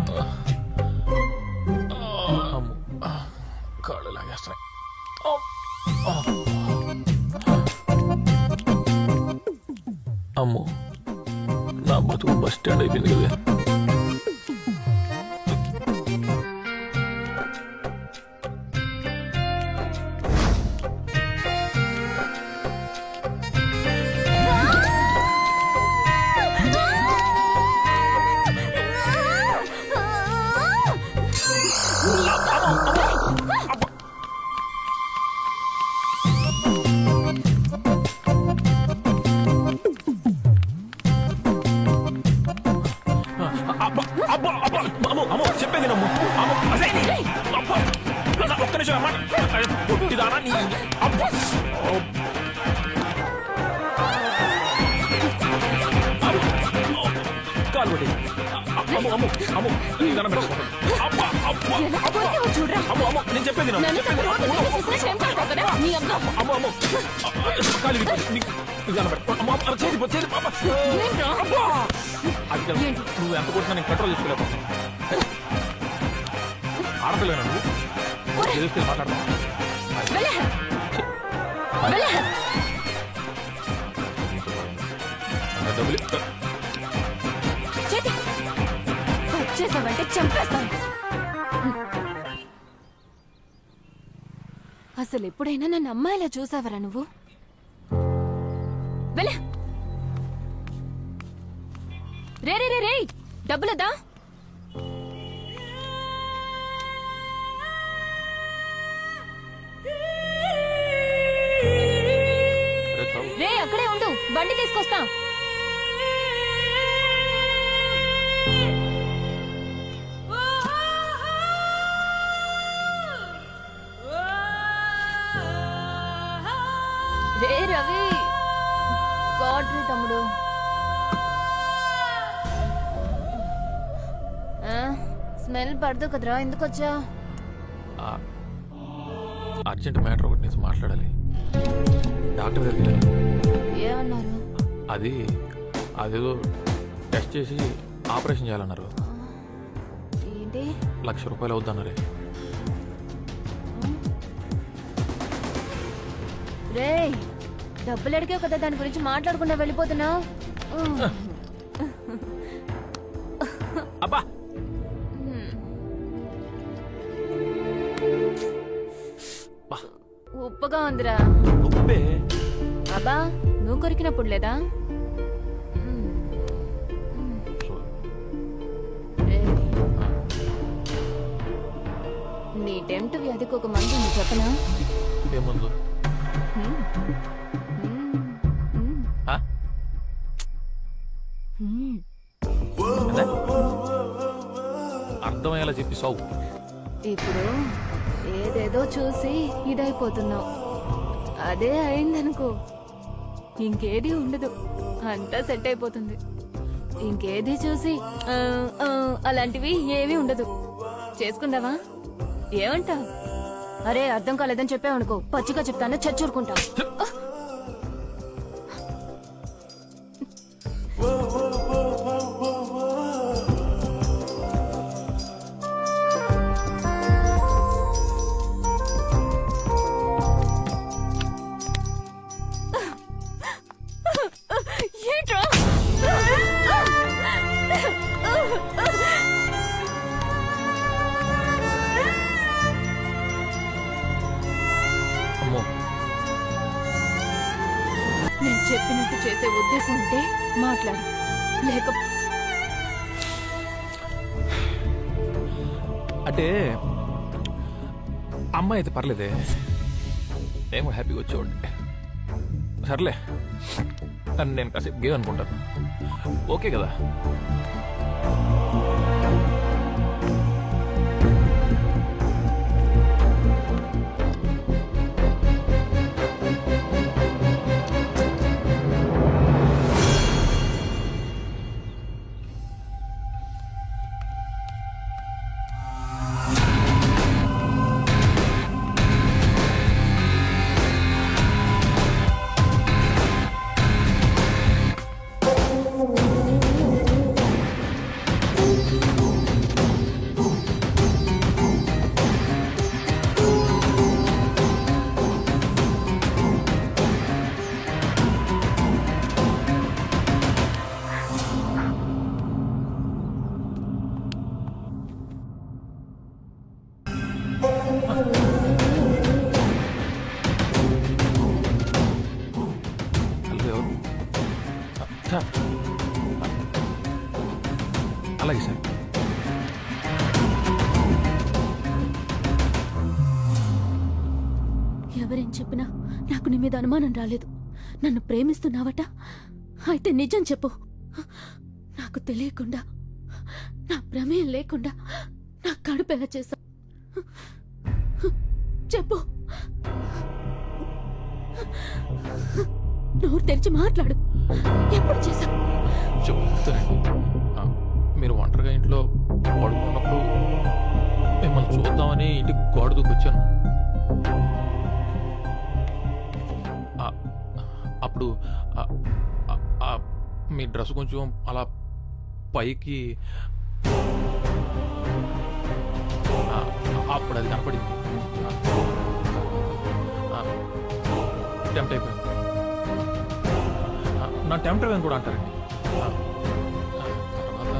కాళ్ళు లాగేస్తున్నాయి. అమ్మో నా బతుకు బస్ స్టాండ్ అయిపోయింది కదా. చెప్పేది నమ్ము. ఒక్క నిమిషం అమ్మా. పొట్టిదానా నీ కాలు కొట్టి నేను చెప్పేది నువ్వు ఎంత కొట్టినా నేను కంట్రోల్ చేసుకోలేవు. ఆడపిల్లనా నువ్వు? తీసుకెళ్ళి మాట్లాడతావు. చేసావంటే చంపేస్తాను. అసలు ఎప్పుడైనా నన్ను అమ్మాయిలా చూసావరా నువ్వు? వెళ్ళే రే రే రే రే డబ్బులదా? రే అక్కడే ఉండు, బండి తీసుకొస్తా. రే రవి, గాడ్రీ తమ్ముడు. స్మెల్ పడదు కదరా, ఎందుకు వచ్చా? అర్జెంట్ మ్యాటర్ ఒకటి నేను మాట్లాడాలి. డాక్టర్ దగ్గర ఏమన్నారు? అదేదో టెస్ట్ చేసి ఆపరేషన్ చేయాలన్నారు. ఏంటి? 1,00,000 రూపాయలు అవుద్దన్నారే. రే డబ్బులు అడిగావు కదా, దాని గురించి మాట్లాడకుండా వెళ్ళిపోతున్నావు. అబ్బా ఉప్పుగా ఉందిరా. ఉప్పే? అబ్బా నువ్వు కొరికినప్పుడు లేదా? నీ టెంప్ట్ వ్యాధికి ఒక మందు ఉంది, చెప్పనా? ఏమందు? అర్థమయ్యేలా చెప్పి సావు. ఇప్పుడు ఏదేదో చూసి ఇదైపోతున్నావు. అదే అయిందనుకో ఇంకేది ఉండదు, అంతా సెట్ అయిపోతుంది. ఇంకేది చూసి అలాంటివి ఏమీ ఉండదు. చేసుకుందావా? ఏమంటా? అరే అర్థం కాలేదని చెప్పావనుకో పచ్చిగా చెప్తాను, చచ్చూరుకుంటా. అమ్మో, నేను చెప్పినట్టు చేసే ఉద్దేశం ఉంటే మాట్లాడు, లేక అంటే అమ్మాయి అయితే పర్లేదే, నేను కూడా హ్యాపీగా వచ్చేవాడిని. సర్లే, నేను కాసేపు గేమ్ అనుకుంటాను. ఓకే కదా? అలాగే సార్. ఎవరేం చెప్పినా నాకు నీ మీద అనుమానం రాలేదు. నన్ను ప్రేమిస్తున్నావట? అయితే నిజం చెప్పు. నాకు తెలియకుండా, నా ప్రమేయం లేకుండా నా కడుపు ఎలా చేశా చెప్పు. నోరు తెరిచి మాట్లాడు. ఎప్పుడు చేశా? చెప్తానండి. మీరు ఒంటరిగా ఇంట్లో పడుకున్నప్పుడు మిమ్మల్ని చూద్దామని ఇంటికి గోడ దూకొచ్చాను. అప్పుడు మీ డ్రెస్ కొంచెం అలా పైకి, అప్పుడు అది కనపడింది. టెంప్ట్ అయిపోయింది. నా టెంప్ట్ అయిపోయింది కూడా అంటారండి. తర్వాత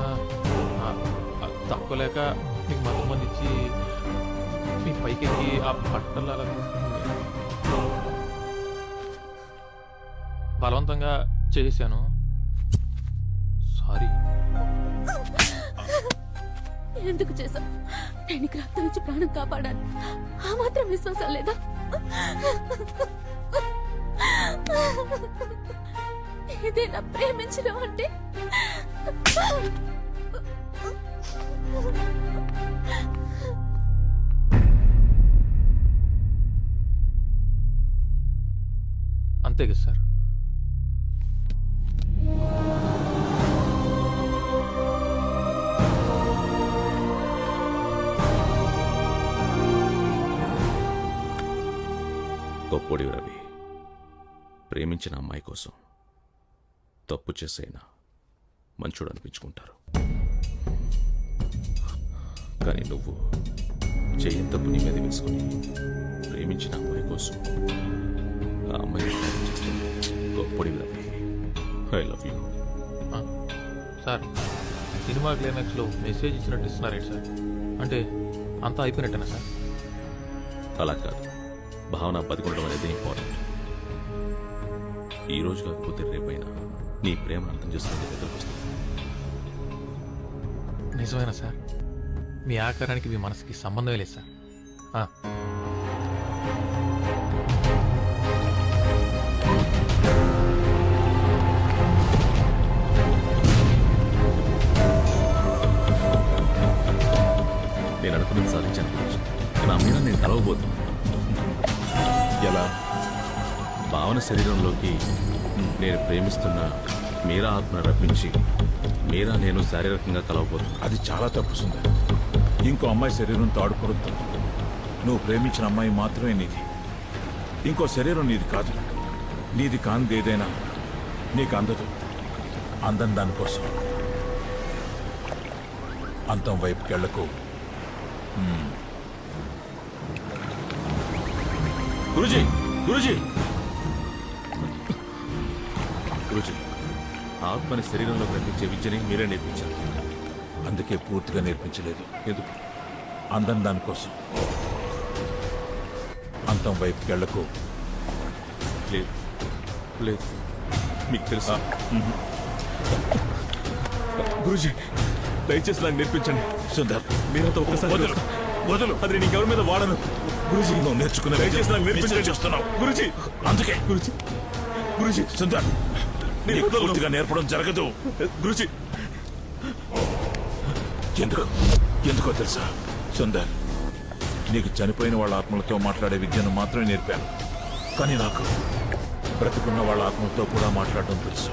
తక్కువలేక మీకు మంది ఇచ్చి మీ పైకి ఎక్కి ఆ బట్టలు అలా బలవంతంగా చేశాను. సారీ. ఎందుకు చేశా? నేను రక్తం ఇచ్చి ప్రాణం కాపాడాను. ఆ మాత్రం విశ్వాసం లేదా? ఇదే నా ప్రేమించడం అంటే? అంతే కదా సార్? గొప్పోడి రవి, ప్రేమించిన అమ్మాయి కోసం తప్పు చేసైనా మంచోడు అనిపించుకుంటారు. కానీ నువ్వు చేయని తప్పు నీ మీద వేసుకుని ప్రేమించిన అమ్మాయి కోసం ఆ అమ్మాయి చేస్తుంది. గొప్పోడి Ravi, I love you. Sir, cinema క్లైమాక్స్లో మెసేజ్ ఇచ్చినట్టు ఇస్తున్నారేంటి సార్? అంటే అంతా అయిపోయినట్టేనా సార్? అలా కాదు, భావన బతికుండడం అనేది ఇంపార్టెంట్. ఈ రోజు కాకపోతే రేపైనా నీ ప్రేమ అర్థం చేసుకునే దగ్గరకు వస్తుంది. నిజమేనా సార్? మీ ఆకారానికి మీ మనసుకి సంబంధమే లేదు సార్. నేను అనుకున్నది సాధించాను. నా మీద నేను కలవబోతున్నాను. ఎలా? భావన శరీరంలోకి నేను ప్రేమిస్తున్న మీరా ఆత్మను రప్పించి మీరా నేను శారీరకంగా కలవబోతున్నా. అది చాలా తప్పు సుందర్. ఇంకో అమ్మాయి శరీరంతో ఆడుకోవద్దు. నువ్వు ప్రేమించిన అమ్మాయి మాత్రమే నీది. ఇంకో శరీరం నీది కాదు. నీది కానిది ఏదైనా నీకు అందదు. అందం దానికోసం అంతం వైపుకెళ్లకు. గురుజీ గురుజీ గురుజీ, ఆత్మని శరీరంలో కనిపించే విద్యని మీరే నేర్పించారు. అందుకే పూర్తిగా నేర్పించలేదు. ఎందుకు? అందం దానికోసం. అంతం వైపుకెళ్లకు. లేదు లేదు, మీకు తెలుసా? గురుజీ, దయచేసి నాకు నేర్పించండి. సుందర్, మీరంతా ఒక్కసారి వదులు. అది నేను ఇంకెవరి మీద వాడను. గురుజీ, నువ్వు నేర్చుకున్న దయచేసి నాకు నేర్పించండి. చేస్తున్నావు గురుజీ, అందుకే. గురుజీ గురుజీ, సుందర్, నీకు పూర్తిగా నేర్పడం జరగదు. గురుజీ. ఎందుకో తెలుసా సుందర్, నీకు చనిపోయిన వాళ్ళ ఆత్మలతో మాట్లాడే విద్యను మాత్రమే నేర్పాను. కానీ నాకు బ్రతికున్న వాళ్ళ ఆత్మలతో కూడా మాట్లాడడం తెలుసు.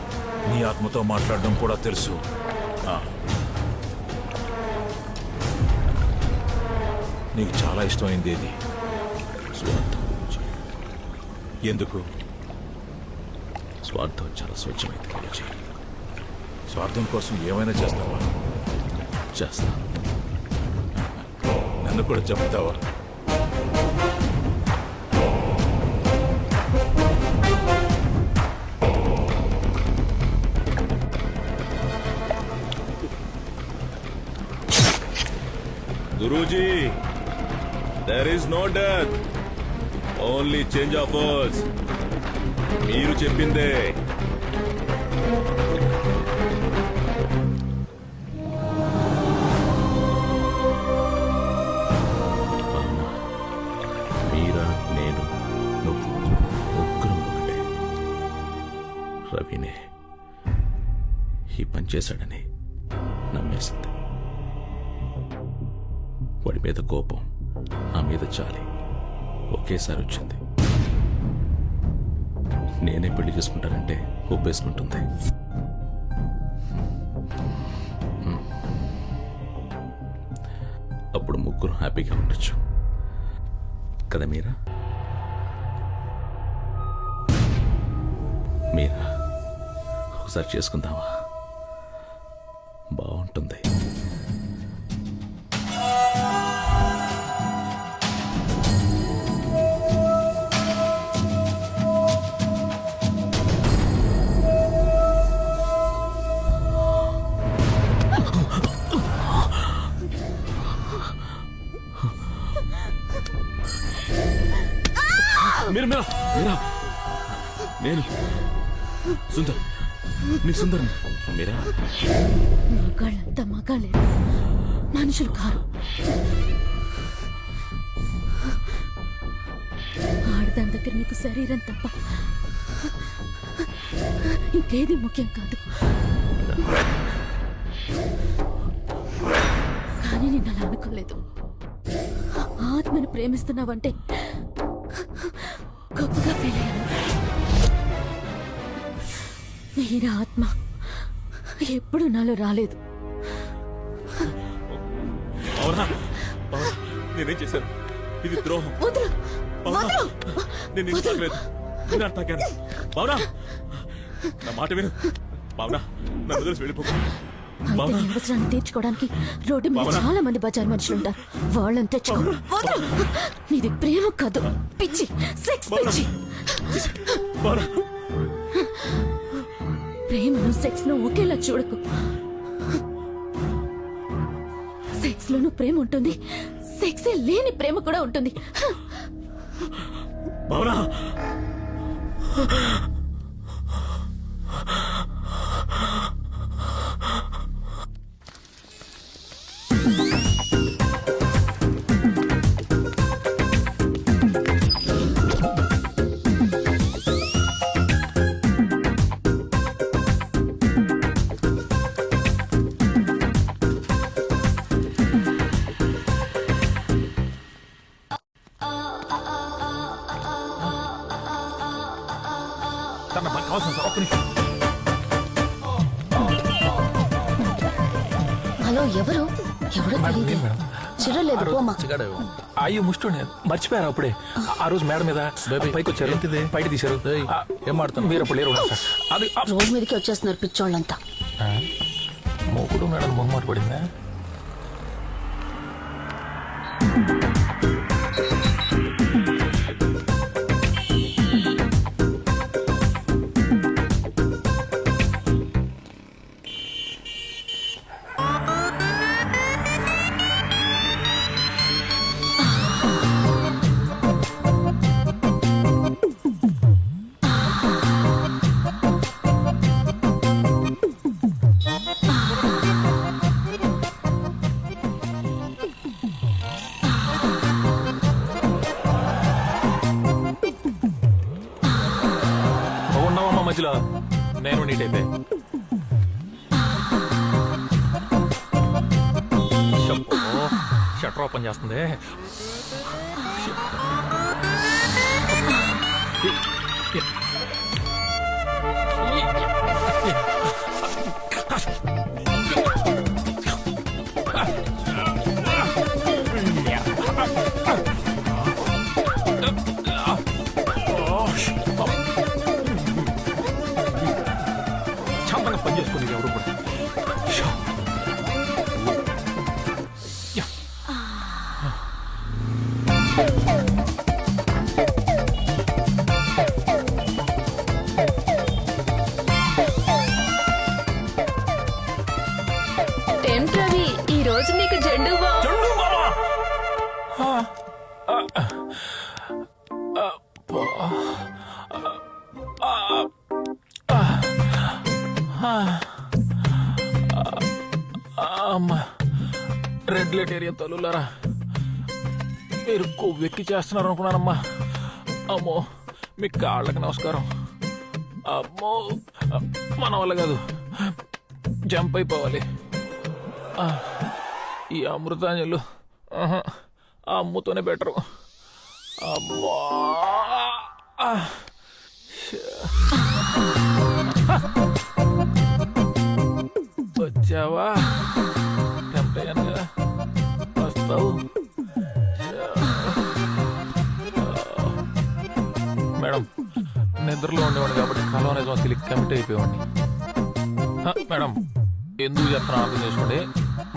నీ ఆత్మతో మాట్లాడడం కూడా తెలుసు. నీకు చాలా ఇష్టమైంది ఏది? స్వార్థం. ఎందుకు? స్వార్థం చాలా స్వచ్ఛమైంది గురుజీ. స్వార్థం కోసం ఏమైనా చేస్తావా? చేస్తా. నన్ను కూడా చెప్తావా? Guruji, there is no death, only change of words. మీరు చెప్పిందే. మీరా, నేను, నువ్వు ముగ్గురం ఒకటే. రవినే ఈ పని చేశాడని నమ్మేసింది. వాడి మీద కోపం, నా మీద చాలి ఒకేసారి వచ్చింది. నేనే పెళ్లి చేసుకుంటానంటే ఒప్పేసుకుంటుంది. అప్పుడు ముగ్గురు హ్యాపీగా ఉండొచ్చు కదా మీరా? మీరా, ఒకసారి చేసుకుందామా? బాగుంటుంది. మీరా మీరా మీరా, నేను సుందర్, నీ సుందర్. మీరా, మగాళ్ళంతా మగాళ్ళే, మనుషులు కారు. ఆడదాని దగ్గర నీకు శరీరం తప్ప ఇంకేది ముఖ్యం కాదు. కానీ నేను అలా అనుకోలేదు. ఆత్మను ప్రేమిస్తున్నావంటే గొప్పగా ఫీల్ అయ్యాను. మీరా ఆత్మ ఎప్పుడు నాలో రాలేదు. అవునా? నేనేం చేశాను? ఇది ద్రోహం. నేను తాగలేదు, నేను తాగాను. అవునా? నా మాట విను. భావన, నన్ను వదిలేసి వెళ్ళిపోకు. అయితే నీ అవసరాన్ని తీర్చుకోవడానికి రోడ్డు మీద చాలా మంది బజార్ మనుషులు ఉంటారు. వాళ్ళని తెచ్చుకో. నీది ప్రేమ కాదు, పిచ్చి, సెక్స్ పిచ్చి. ప్రేమను సెక్స్ ను ఒకేలా చూడకు. సెక్స్ లోనూ ప్రేమ ఉంటుంది, సెక్సే లేని ప్రేమ కూడా ఉంటుంది. భావన, సార్ నాకు అవసరం సార్, ఒక్క నిమిషం. హలో ఎవరు ఎవరో తెలియదు చిరలేదు పోమా అయ్యో ముష్టోండి మర్చిపోయారు అప్పుడే. ఆ రోజు మేడం మీద పైకి వచ్చారు, బయట తీశారు. ఏం మాడుతాను మీరు అప్పుడు లేరు సార్. అది రోడ్ మీదకి వచ్చేస్తున్నారు పిచ్చోళ్ళంతా. మూకుడు మేడం మొహమాట పడిందా? మధ్యలో నేను నీట్ అయితే షట్టర్ ఓపెన్ చేస్తుంది. పనిచేసుకుని ఎవరు కూడా రవి ఈ రోజు నీకు జెండు అమ్మా రెడ్ లైట్ ఏరియా తల్లులారా, మీరు కొవ్వెక్కి చేస్తున్నారు అనుకున్నానమ్మా. అమ్మో మీ కాళ్ళకి నమస్కారం. అమ్మో మన వల్ల కాదు, జంప్ అయిపోవాలి. ఈ అమృతాంజలు ఆ అమ్ముతోనే బెటరు. అమ్మా వచ్చావా? టెంప్ట్ కదా, వస్తావు. మేడం నిద్రలో ఉండేవాడిని కాబట్టి కలవ నిజం తెలియక కమిట్ అయిపోయేవాడిని. మేడం ఎందుకు చెప్తున్నా అర్థం చేసుకోండి,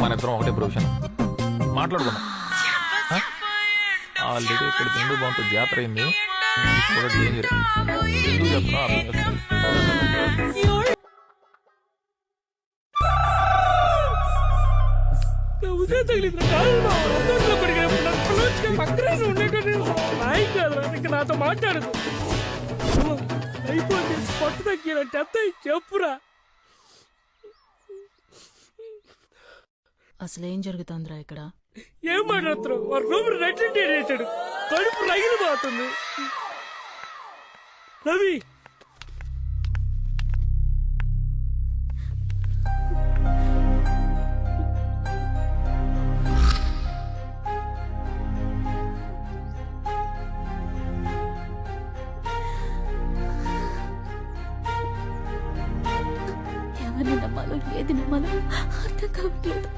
మన ఇద్దరం ఒకటే ప్రొఫెషన్, మాట్లాడుకున్నాం. ఆల్రెడీ ఇక్కడ తిండు బాగుంటూ జాతర అయింది, కూడా డేంజర్. ఎందుకు చెప్తున్నా అర్థం చేసుకోండి. నాతో మాట్లాడదు అయిపోయింది. పట్టు తగ్గినట్టు ఎంత చెప్పురా. అసలు ఏం జరుగుతుందిరా ఇక్కడ? ఏం మాట్లాడుతున్నావు? వాడు రూమ్ రెడ్డి వేసాడు, కడుపు రగిలిపోతుంది. రవి ఎవరిని నమ్మాలో ఏది నమ్మాలో అర్థం కావట్లేదు.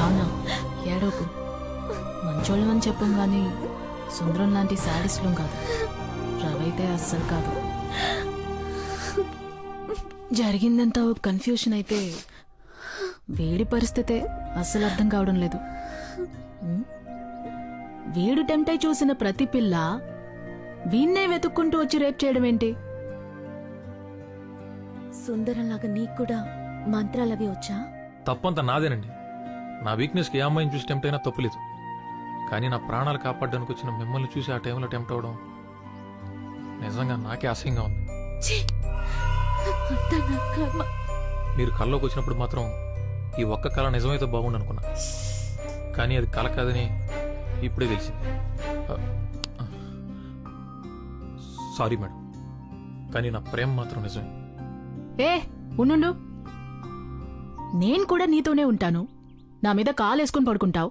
అవునా, ఏడోకు. మంచోళ్ళం అని చెప్పాం గాని సుందరం లాంటి శాడిస్లం కాదు. రవైతే అస్సలు కాదు. జరిగిందంతా కన్ఫ్యూషన్ అయితే వేడి పరిస్థితే అస్సలు అర్థం కావడం లేదు. వీడు టెంప్ట్ అయి చూసిన ప్రతి పిల్ల వీణ్ణే వెతుక్కుంటూ వచ్చి రేప్ చేయడం ఏంటి? సుందరంలాగా నీకు కూడా మంత్రాలవి వచ్చా? తప్పంతా నాదేనండి. నా వీక్నెస్కి ఏ అమ్మాయిని చూసి టెంప్ట్ అయినా తప్పులేదు. కానీ నా ప్రాణాలు కాపాడడానికి వచ్చిన మిమ్మల్ని చూసి ఆ టైంలో టెంప్ట్ అవడం నిజంగా నాకే అసహ్యంగా ఉంది. మీరు కల్లోకి వచ్చినప్పుడు మాత్రం ఈ ఒక్క కళ నిజమైతే బాగుండు అనుకున్నా, కానీ అది కళ కాదని ఇప్పుడే తెలిసింది. సారీ మేడం, కానీ నా ప్రేమ మాత్రం నిజమే. ఏ ఉండు, నేను కూడా నీతోనే ఉంటాను. నా మీద కాలేసుకుని పడుకుంటావు,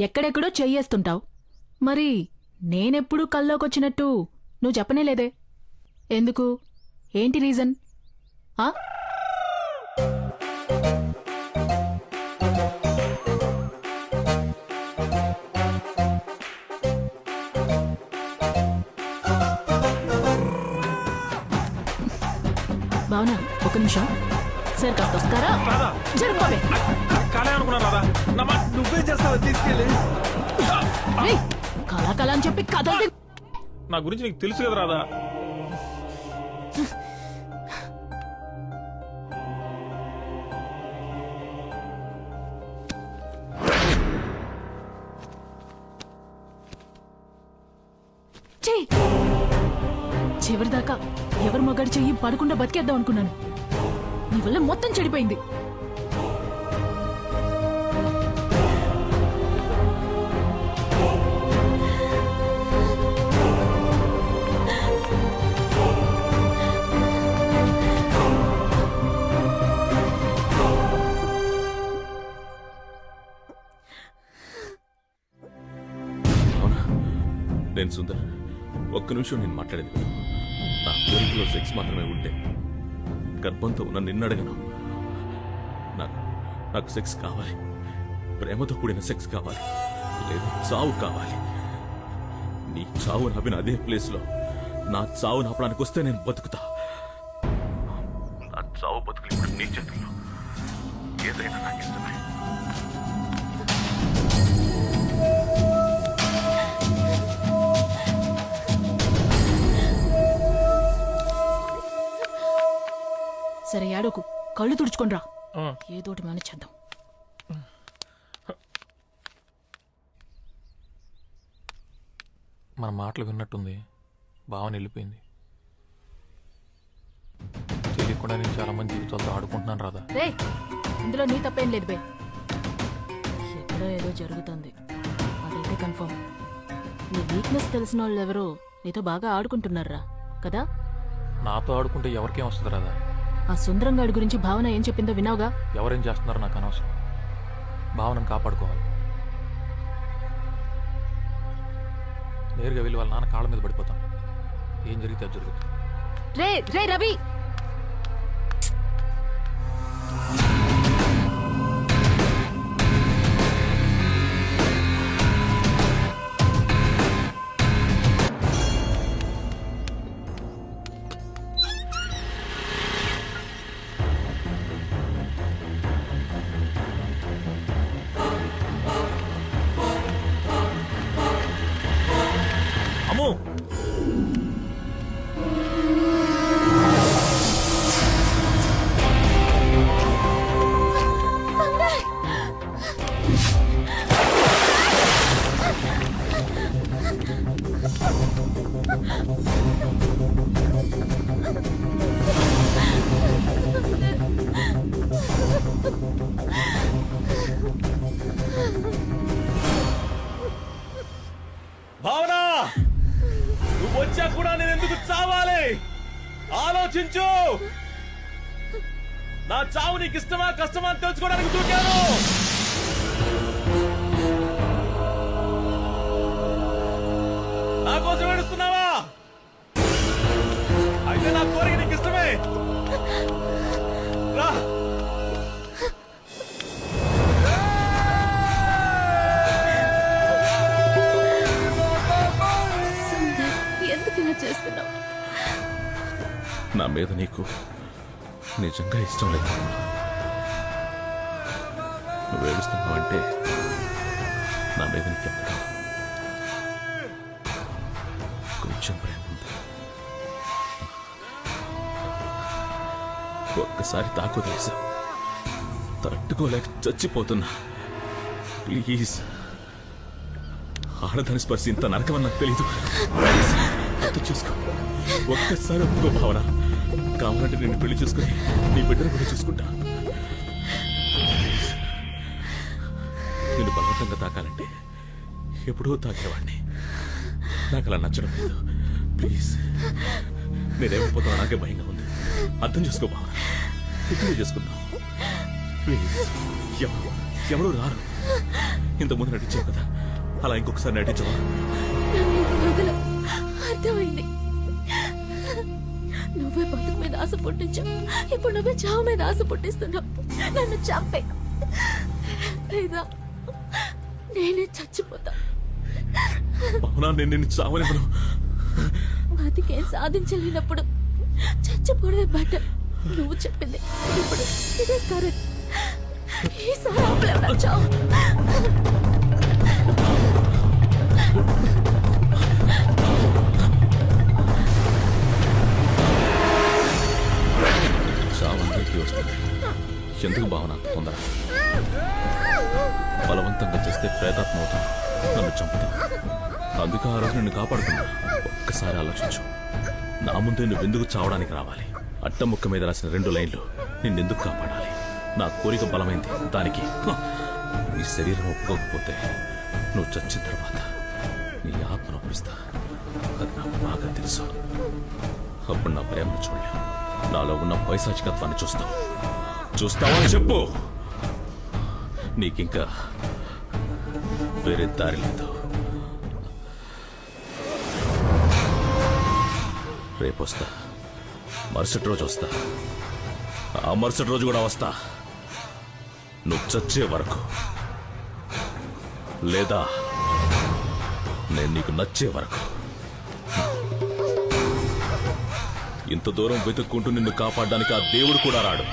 ఎక్కడెక్కడో చెయ్యేస్తుంటావు. మరి నేనెప్పుడు కల్లోకొచ్చినట్టు నువ్వు చెప్పనే లేదే. ఎందుకు? ఏంటి రీజన్? ఆ భావనా, ఒక నిమిషం. సార్ కాస్త వస్తారా? జరుపుకోవే. నువ్వే చేస్తావా? తీసుకెళ్ళి కళా కళ అని చెప్పి కథ నా గురించి నీకు తెలుసు కదా రాదా. చివరిదాకా ఎవరు మగాడి చెయ్యి పడకుండా బతికేద్దాం అనుకున్నాను. నీ వల్ల మొత్తం చెడిపోయింది. నేను సుందర్, ఒక్క నిమిషం నేను మాట్లాడేది. నా కోరికలో సెక్స్ మాత్రమే ఉంటే గర్భంతో ఉన్న నిన్నడగను. నాకు సెక్స్ కావాలి, ప్రేమతో కూడిన సెక్స్ కావాలి, లేదా చావు కావాలి. నీ చావు నవ్విన అదే ప్లేస్లో నా చావు నాపడానికి వస్తే నేను బతుకుతా. నా చావు బతుకులు ఇప్పుడు నీ చేతుల్లో. ఏదైనా నాకు ఇష్టమే. సరే ఏడోకు, కళ్ళు తుడుచుకోనరా. ఏదోటి మానేచేద్దాం. మన మాటలు విన్నట్టుంది. భావన వెళ్ళిపోయింది. తెలియకుండా నేను చాలా మంది జీవితాలతో ఆడుకుంటున్నాను రాదా. రే, ఇందులో నీ తప్పేం లేదు బే. ఎక్కడో ఏదో జరుగుతుంది, అదైతే కన్ఫర్మ్. నీ వీక్నెస్ తెలిసిన వాళ్ళు ఎవరో నీతో బాగా ఆడుకుంటున్నారా కదా. నాతో ఆడుకుంటే ఎవరికేం వస్తుంది రాదా. ఆ సుందరంగాడి గురించి భావన ఏం చెప్పిందో విన్నావుగా. ఎవరేం చేస్తున్నారో నాకు అనవసరం. భావనను కాపాడుకోవాలి. నేరుగా వెళ్ళి వాళ్ళ నాన్న కాళ్ళ మీద పడిపోతాను. ఏం జరిగితే అది జరుగుతుంది. రే రే రవి, అమ్మో భావనా, నువ్వు వచ్చా కూడా నేను ఎందుకు చావాలి? ఆలోచించు. నా చావు నీకు ఇష్టమా కష్టమా అని తెలుసుకోవడానికి దూకాను. నా కోసం ఏడుస్తున్నావా? అయితే నా కోరిక నీకు ఇష్టమే. రా. ఎందుకు ఇలా చేస్తున్నావు? నా మీద నీకు నిజంగా ఇష్టం లేదు. నువ్వు ఏడుస్తున్నావు అంటే నా మీద నీకెంత కొంచెం ప్రేమ ఉంది. ఒక్కసారి తాకు తెలుసా, తట్టుకోలేక చచ్చిపోతున్నా. ప్లీజ్, ఆడదాని స్పర్శ ఇంత నరకమని నాకు తెలీదు. అర్థం చేసుకో. ఒక్కసారి ఒప్పుకో భావన. కావాలంటే నేను పెళ్లి చేసుకుని నీ బిడ్డను కూడా చూసుకుంటా. నేను బలవంతంగా తాకాలంటే ఎప్పుడో తాకేవాడిని. నాకు అలా నచ్చడం లేదు. ప్లీజ్, నేనేమైపోతున్నా నాకే భయంగా ఉంది. అర్థం చేసుకో భావన. ఇక్కడే చేసుకుందాం ప్లీజ్. ఎవరు రారు. ఇంతకుముందు నటించావు కదా, అలా ఇంకొకసారి నటించవా నన్ను వదల. అర్థమైంది. నువ్వే బతుకు మీద ఆశ పుట్టించావు, ఇప్పుడు నువ్వే చావు మీద ఆశ పుట్టిస్తున్నావు. నన్ను చంపే లేదా నేనే చచ్చిపోతా. అవునా, నేను నిన్ను చావనివ్వను. బతికేం సాధించలేనప్పుడు చచ్చిపోవడమే బెటర్. నువ్వు చెప్పింది ఇప్పుడు ఇదే కరెక్ట్. ఈసారి ఆపలేవు నా చావు. చావందరికీ వస్తుంది. ఎందుకు భావన తొందర? బలవంతంగా చేస్తే ప్రేతాత్మ అవుతాం, నన్ను చంపుతాం. అందుకే ఆ రోజు నిన్ను కాపాడుకున్నా. ఒక్కసారి ఆలోచించు. నా ముందే నువ్వెందుకు చావడానికి రావాలి? అట్టముక్క మీద రాసిన 2 లైన్లు నిన్నెందుకు కాపాడాలి? నా కోరిక బలమైంది. దానికి నీ శరీరం ఒప్పుకోకపోతే నువ్వు చచ్చిన తర్వాత నీ ఆత్మను ఒప్పిస్తా. అది నాకు బాగా తెలుసు. అప్పుడు నా ప్రేమను చూడలేవు, నాలో ఉన్న పైశాచికత్వాన్ని చూస్తావు. చూస్తావా చెప్పు. నీకింకా వేరే దారి లేదు. రేపు వస్తా, మరుసటి రోజు వస్తా, ఆ మరుసటి రోజు కూడా వస్తా. నువ్వు చచ్చే వరకు, లేదా నేను నీకు నచ్చే వరకు. ఇంత దూరం వెతుక్కుంటూ నిన్ను కాపాడడానికి ఆ దేవుడు కూడా రాడు.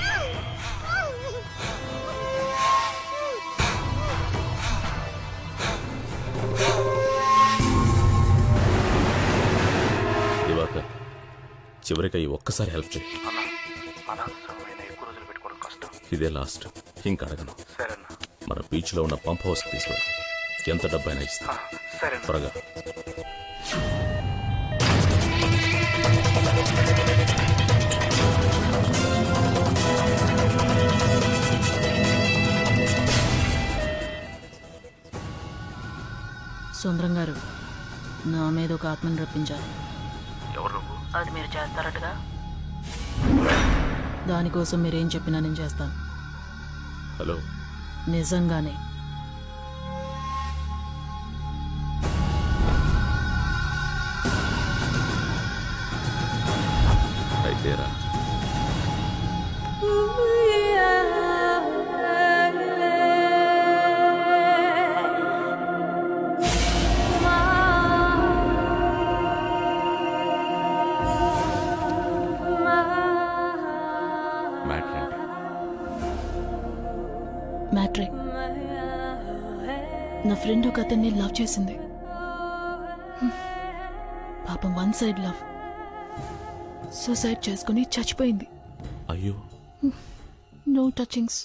దివాకర్, చివరికి ఈ ఒక్కసారి హెల్ప్ చేయి. ఇదే లాస్ట్, ఇంకా అడగను. మన బీచ్ లో ఉన్న పంప్ హౌస్ తీసుకురా. ఎంత డబ్బైనా ఇస్తా. త్వరగా. సుందరం గారు, నా మీద ఒక ఆత్మను రప్పించాలి. ఎవరు నువ్వు? అది మీరు చేస్తారటగా. దానికోసం మీరేం చెప్పినా నేను చేస్తాను. హలో, నిజంగానే. అయితేరా. మ్యాట్రే, నా ఫ్రెండ్ ఒక అతన్ని లవ్ చేసింది. పాపం వన్ సైడ్ లవ్. సూసైడ్ చేసుకుని చచ్చిపోయింది. అయ్యో. No touchings.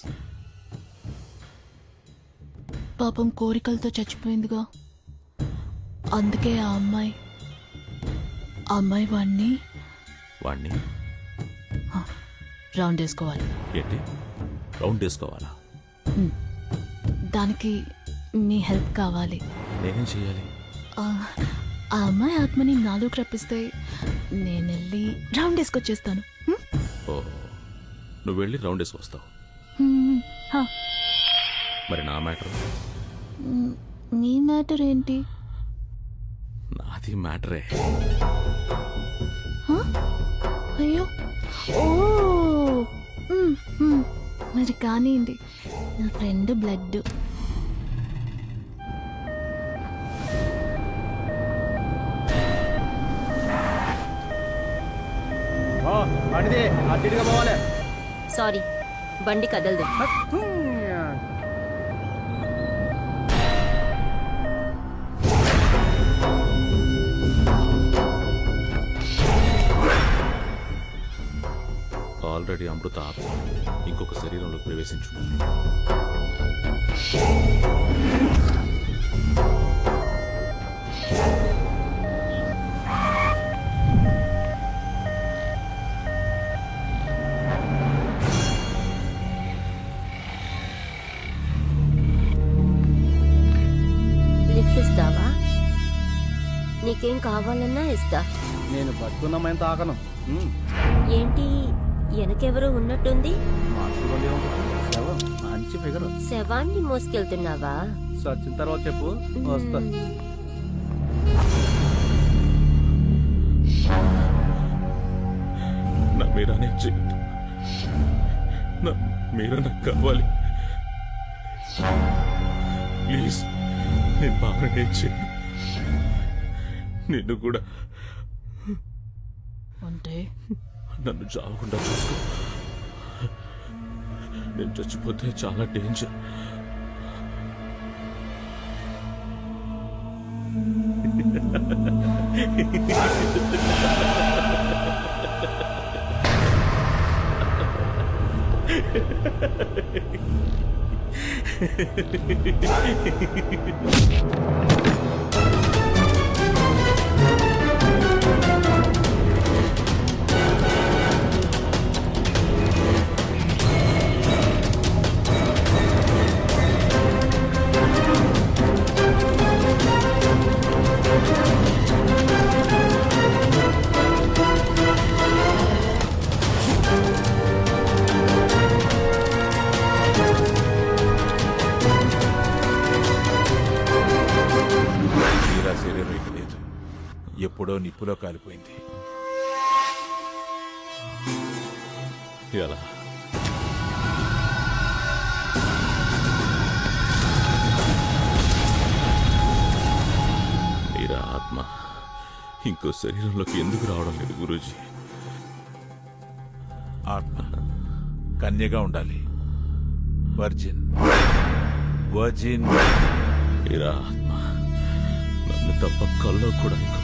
పాపం కోరికలతో చచ్చిపోయిందిగా. అందుకే ఆ అమ్మాయి వాణ్ణి రౌండ్ వేసుకోవాలి. ఏంటి రౌండ్ వేసుకోవాలా? దానికి మీ హెల్ప్ కావాలి. నేనేం చేయాలి? ఆ అమ్మాయి ఆత్మని నాలోకి రప్పిస్తే నేను వెళ్ళి రౌండ్ వేసుకొచ్చేస్తాను. ఓ, నువ్వు వెళ్ళి రౌండ్ వేసుకొస్తావు. మరి నా మ్యాటర్? నీ మ్యాటర్ ఏంటి? నాది మ్యాటరే. అయ్యో, ఓ, మరి కానివ్వండి. నా ఫ్రెండ్ బ్లడ్. సారీ, బండి కదలదు. ఆల్రెడీ అమృత ఆత్మ ఇంకొక శరీరంలో ప్రవేశించు. లిఫ్ట్ ఇస్తావా? నీకేం కావాలన్నా ఇస్తా. నేను బతుకున్నామేం తాకను. ఏంటి వెనకెవరో ఉన్నట్టుంది? మంచి ఫిగర్. శవాన్ని మోసుకెళ్తున్నావా? సచ్చిన తర్వాత చెప్పు, వస్తా. మీరానే చేయండి. మీరా నాకు కావాలి. ప్లీజ్ నేను బాగానే చేయండి. నిన్ను కూడా అంటే నన్ను చావకుండా చూసుకో. నేను చచ్చిపోతే చాలా డేంజర్. మీరా శరీరం ఇక లేదు. ఎప్పుడో నిప్పులో కాలిపోయింది. ఎలా? మీరా ఆత్మ ఇంకో శరీరంలోకి ఎందుకు రావడం లేదు గురూజీ? ఆత్మ కన్యగా ఉండాలి. Virgin virgin. మీరా ఆత్మ నన్ను తప్ప కల్లో కూడా ఇంకొకటి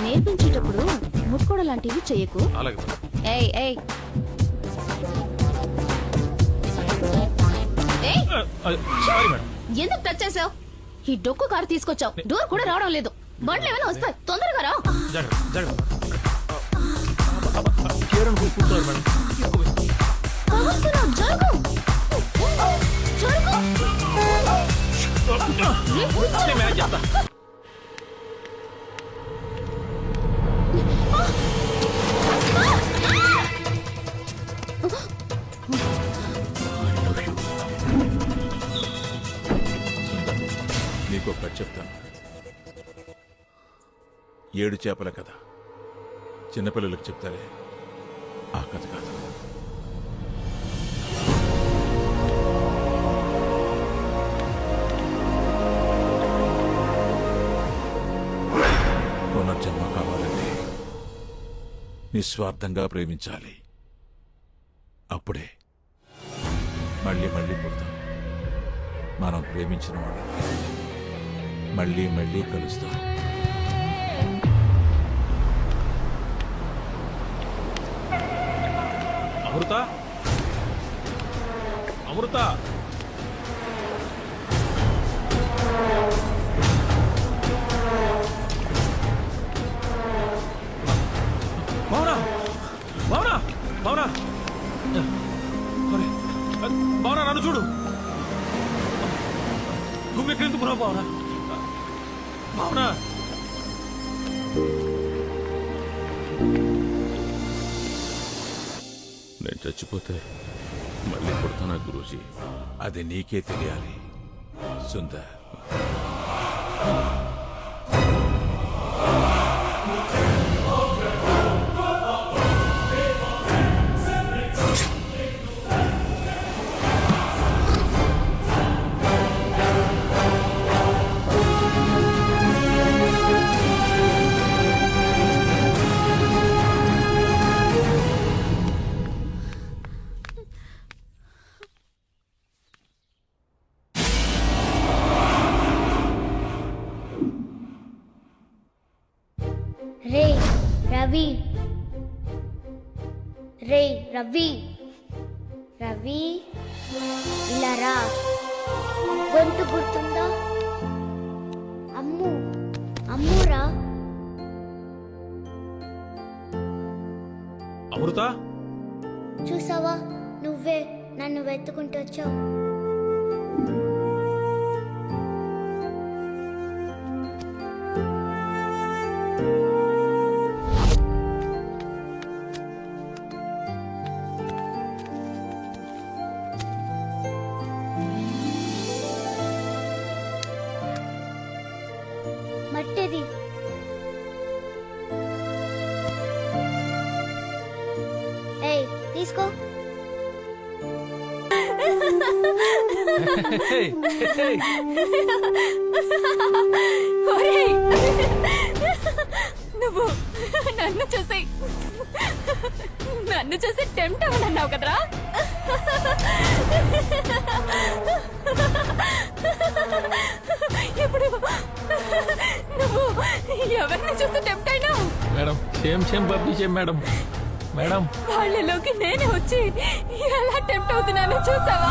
నేర్పించేటప్పుడు ముట్టుకోవడం లాంటివి చెయ్యకు. అలాగే ఏయ్ ఏయ్ ఏయ్! ఎందుకు టచ్ చేసావు? ఈ డొక్కు కారు తీసుకొచ్చావు. డోర్ కూడా రావడం లేదు. బండ్లు ఏమైనా వస్తాయి. తొందరగా రా. పగులుతున్నావు. జరుగు. జరుగు. నీకు ఒక కథ చెప్తాను. 7 చేపల కథ. చిన్నపిల్లలకు చెప్తారే ఆ కథ కాదు. పునర్జన్మ కావాలంటే నిస్వార్థంగా ప్రేమించాలి. అప్పుడే మళ్ళీ మళ్ళీ పుడతాం. మనం ప్రేమించిన వాళ్ళు మళ్ళీ మళ్ళీ కలుస్తాం. అమృత అమృత భావనా భావనా భావనా భావనా నన్ను చూడు. గుమ్మెక్కిందుకున్నావు భావనా. భావనా నేను చచ్చిపోతే మళ్ళీ పుడతానా గురూజీ? అది నీకే తెలియాలి సుందర్. రే రవి రవి ఇలా రా. గొంతు గుర్తుందా? అమ్మురా. అమృత చూసావా, నువ్వే నన్ను వెతుకుంటూ వచ్చావు. తీసుకో. ఒరేయ్, నువ్వు నన్ను చూసి టెంప్ట్ అవ్వనన్నావు కదరా? ఇప్పుడు నువ్వు ఎవరిని చూసి టెంప్ట్ అయినావు? మేడం సేమ్ పప్పి సేమ్ మేడం. మేడం వాళ్ళలోకి నేనే వచ్చి ఎలా టెంప్ట్ అవుతున్నానో చూసావా?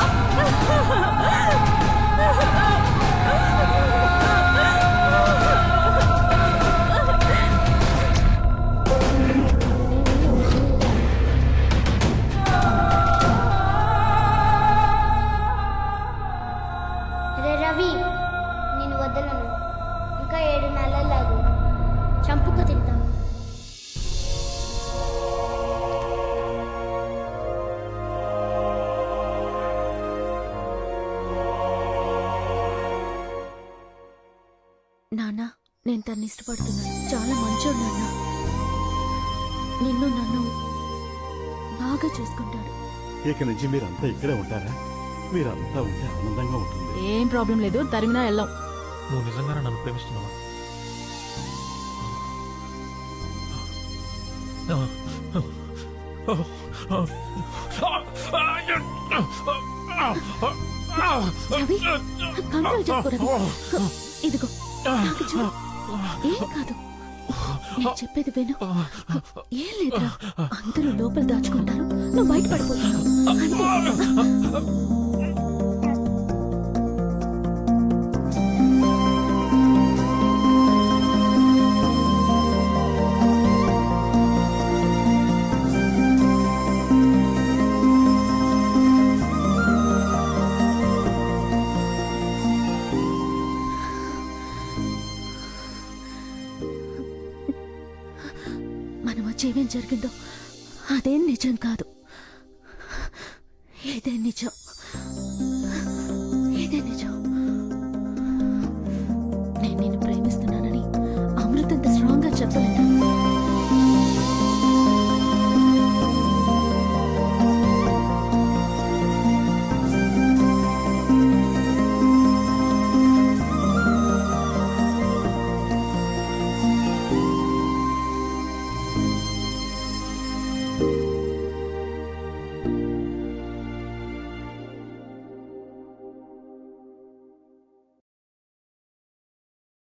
రే రవి, నేను వదలను. ఇంకా 7 నెలలాగు చంపుకు తింటాను. నాన్న, నేను తన్ని ఇష్టపడుతున్నాను. చాలా మంచోడు నాన్న. నిన్ను నన్ను బాగా చూసుకుంటాడు. ఇక నుంచి మీరంతా ఇక్కడే ఉంటారా? మీరంతా ఉంటే ఆనందంగా ఉంటుంది. ఏం ప్రాబ్లం లేదు, తరిమినా వెళ్ళాం. నువ్వు నిజంగానే నన్ను ప్రేమిస్తున్నావా? రవి, కంట్రోల్ చేసుకో రవి. ఇదిగో నాకు చూడు. ఏం కాదు, నేను చెప్పేది విను. ఏం లేదురా, అందరూ లోపల దాచుకుంటారు, నువ్వు బయట పడిపోతావు అంతే. మన మధ్య ఏమేం జరిగిందో అదేం నిజం కాదు. ఇదే నిజం, ఇదే నిజం. నేను నిన్ను ప్రేమిస్తున్నానని అమృతంత స్ట్రాంగ్ గా చెప్పలేను.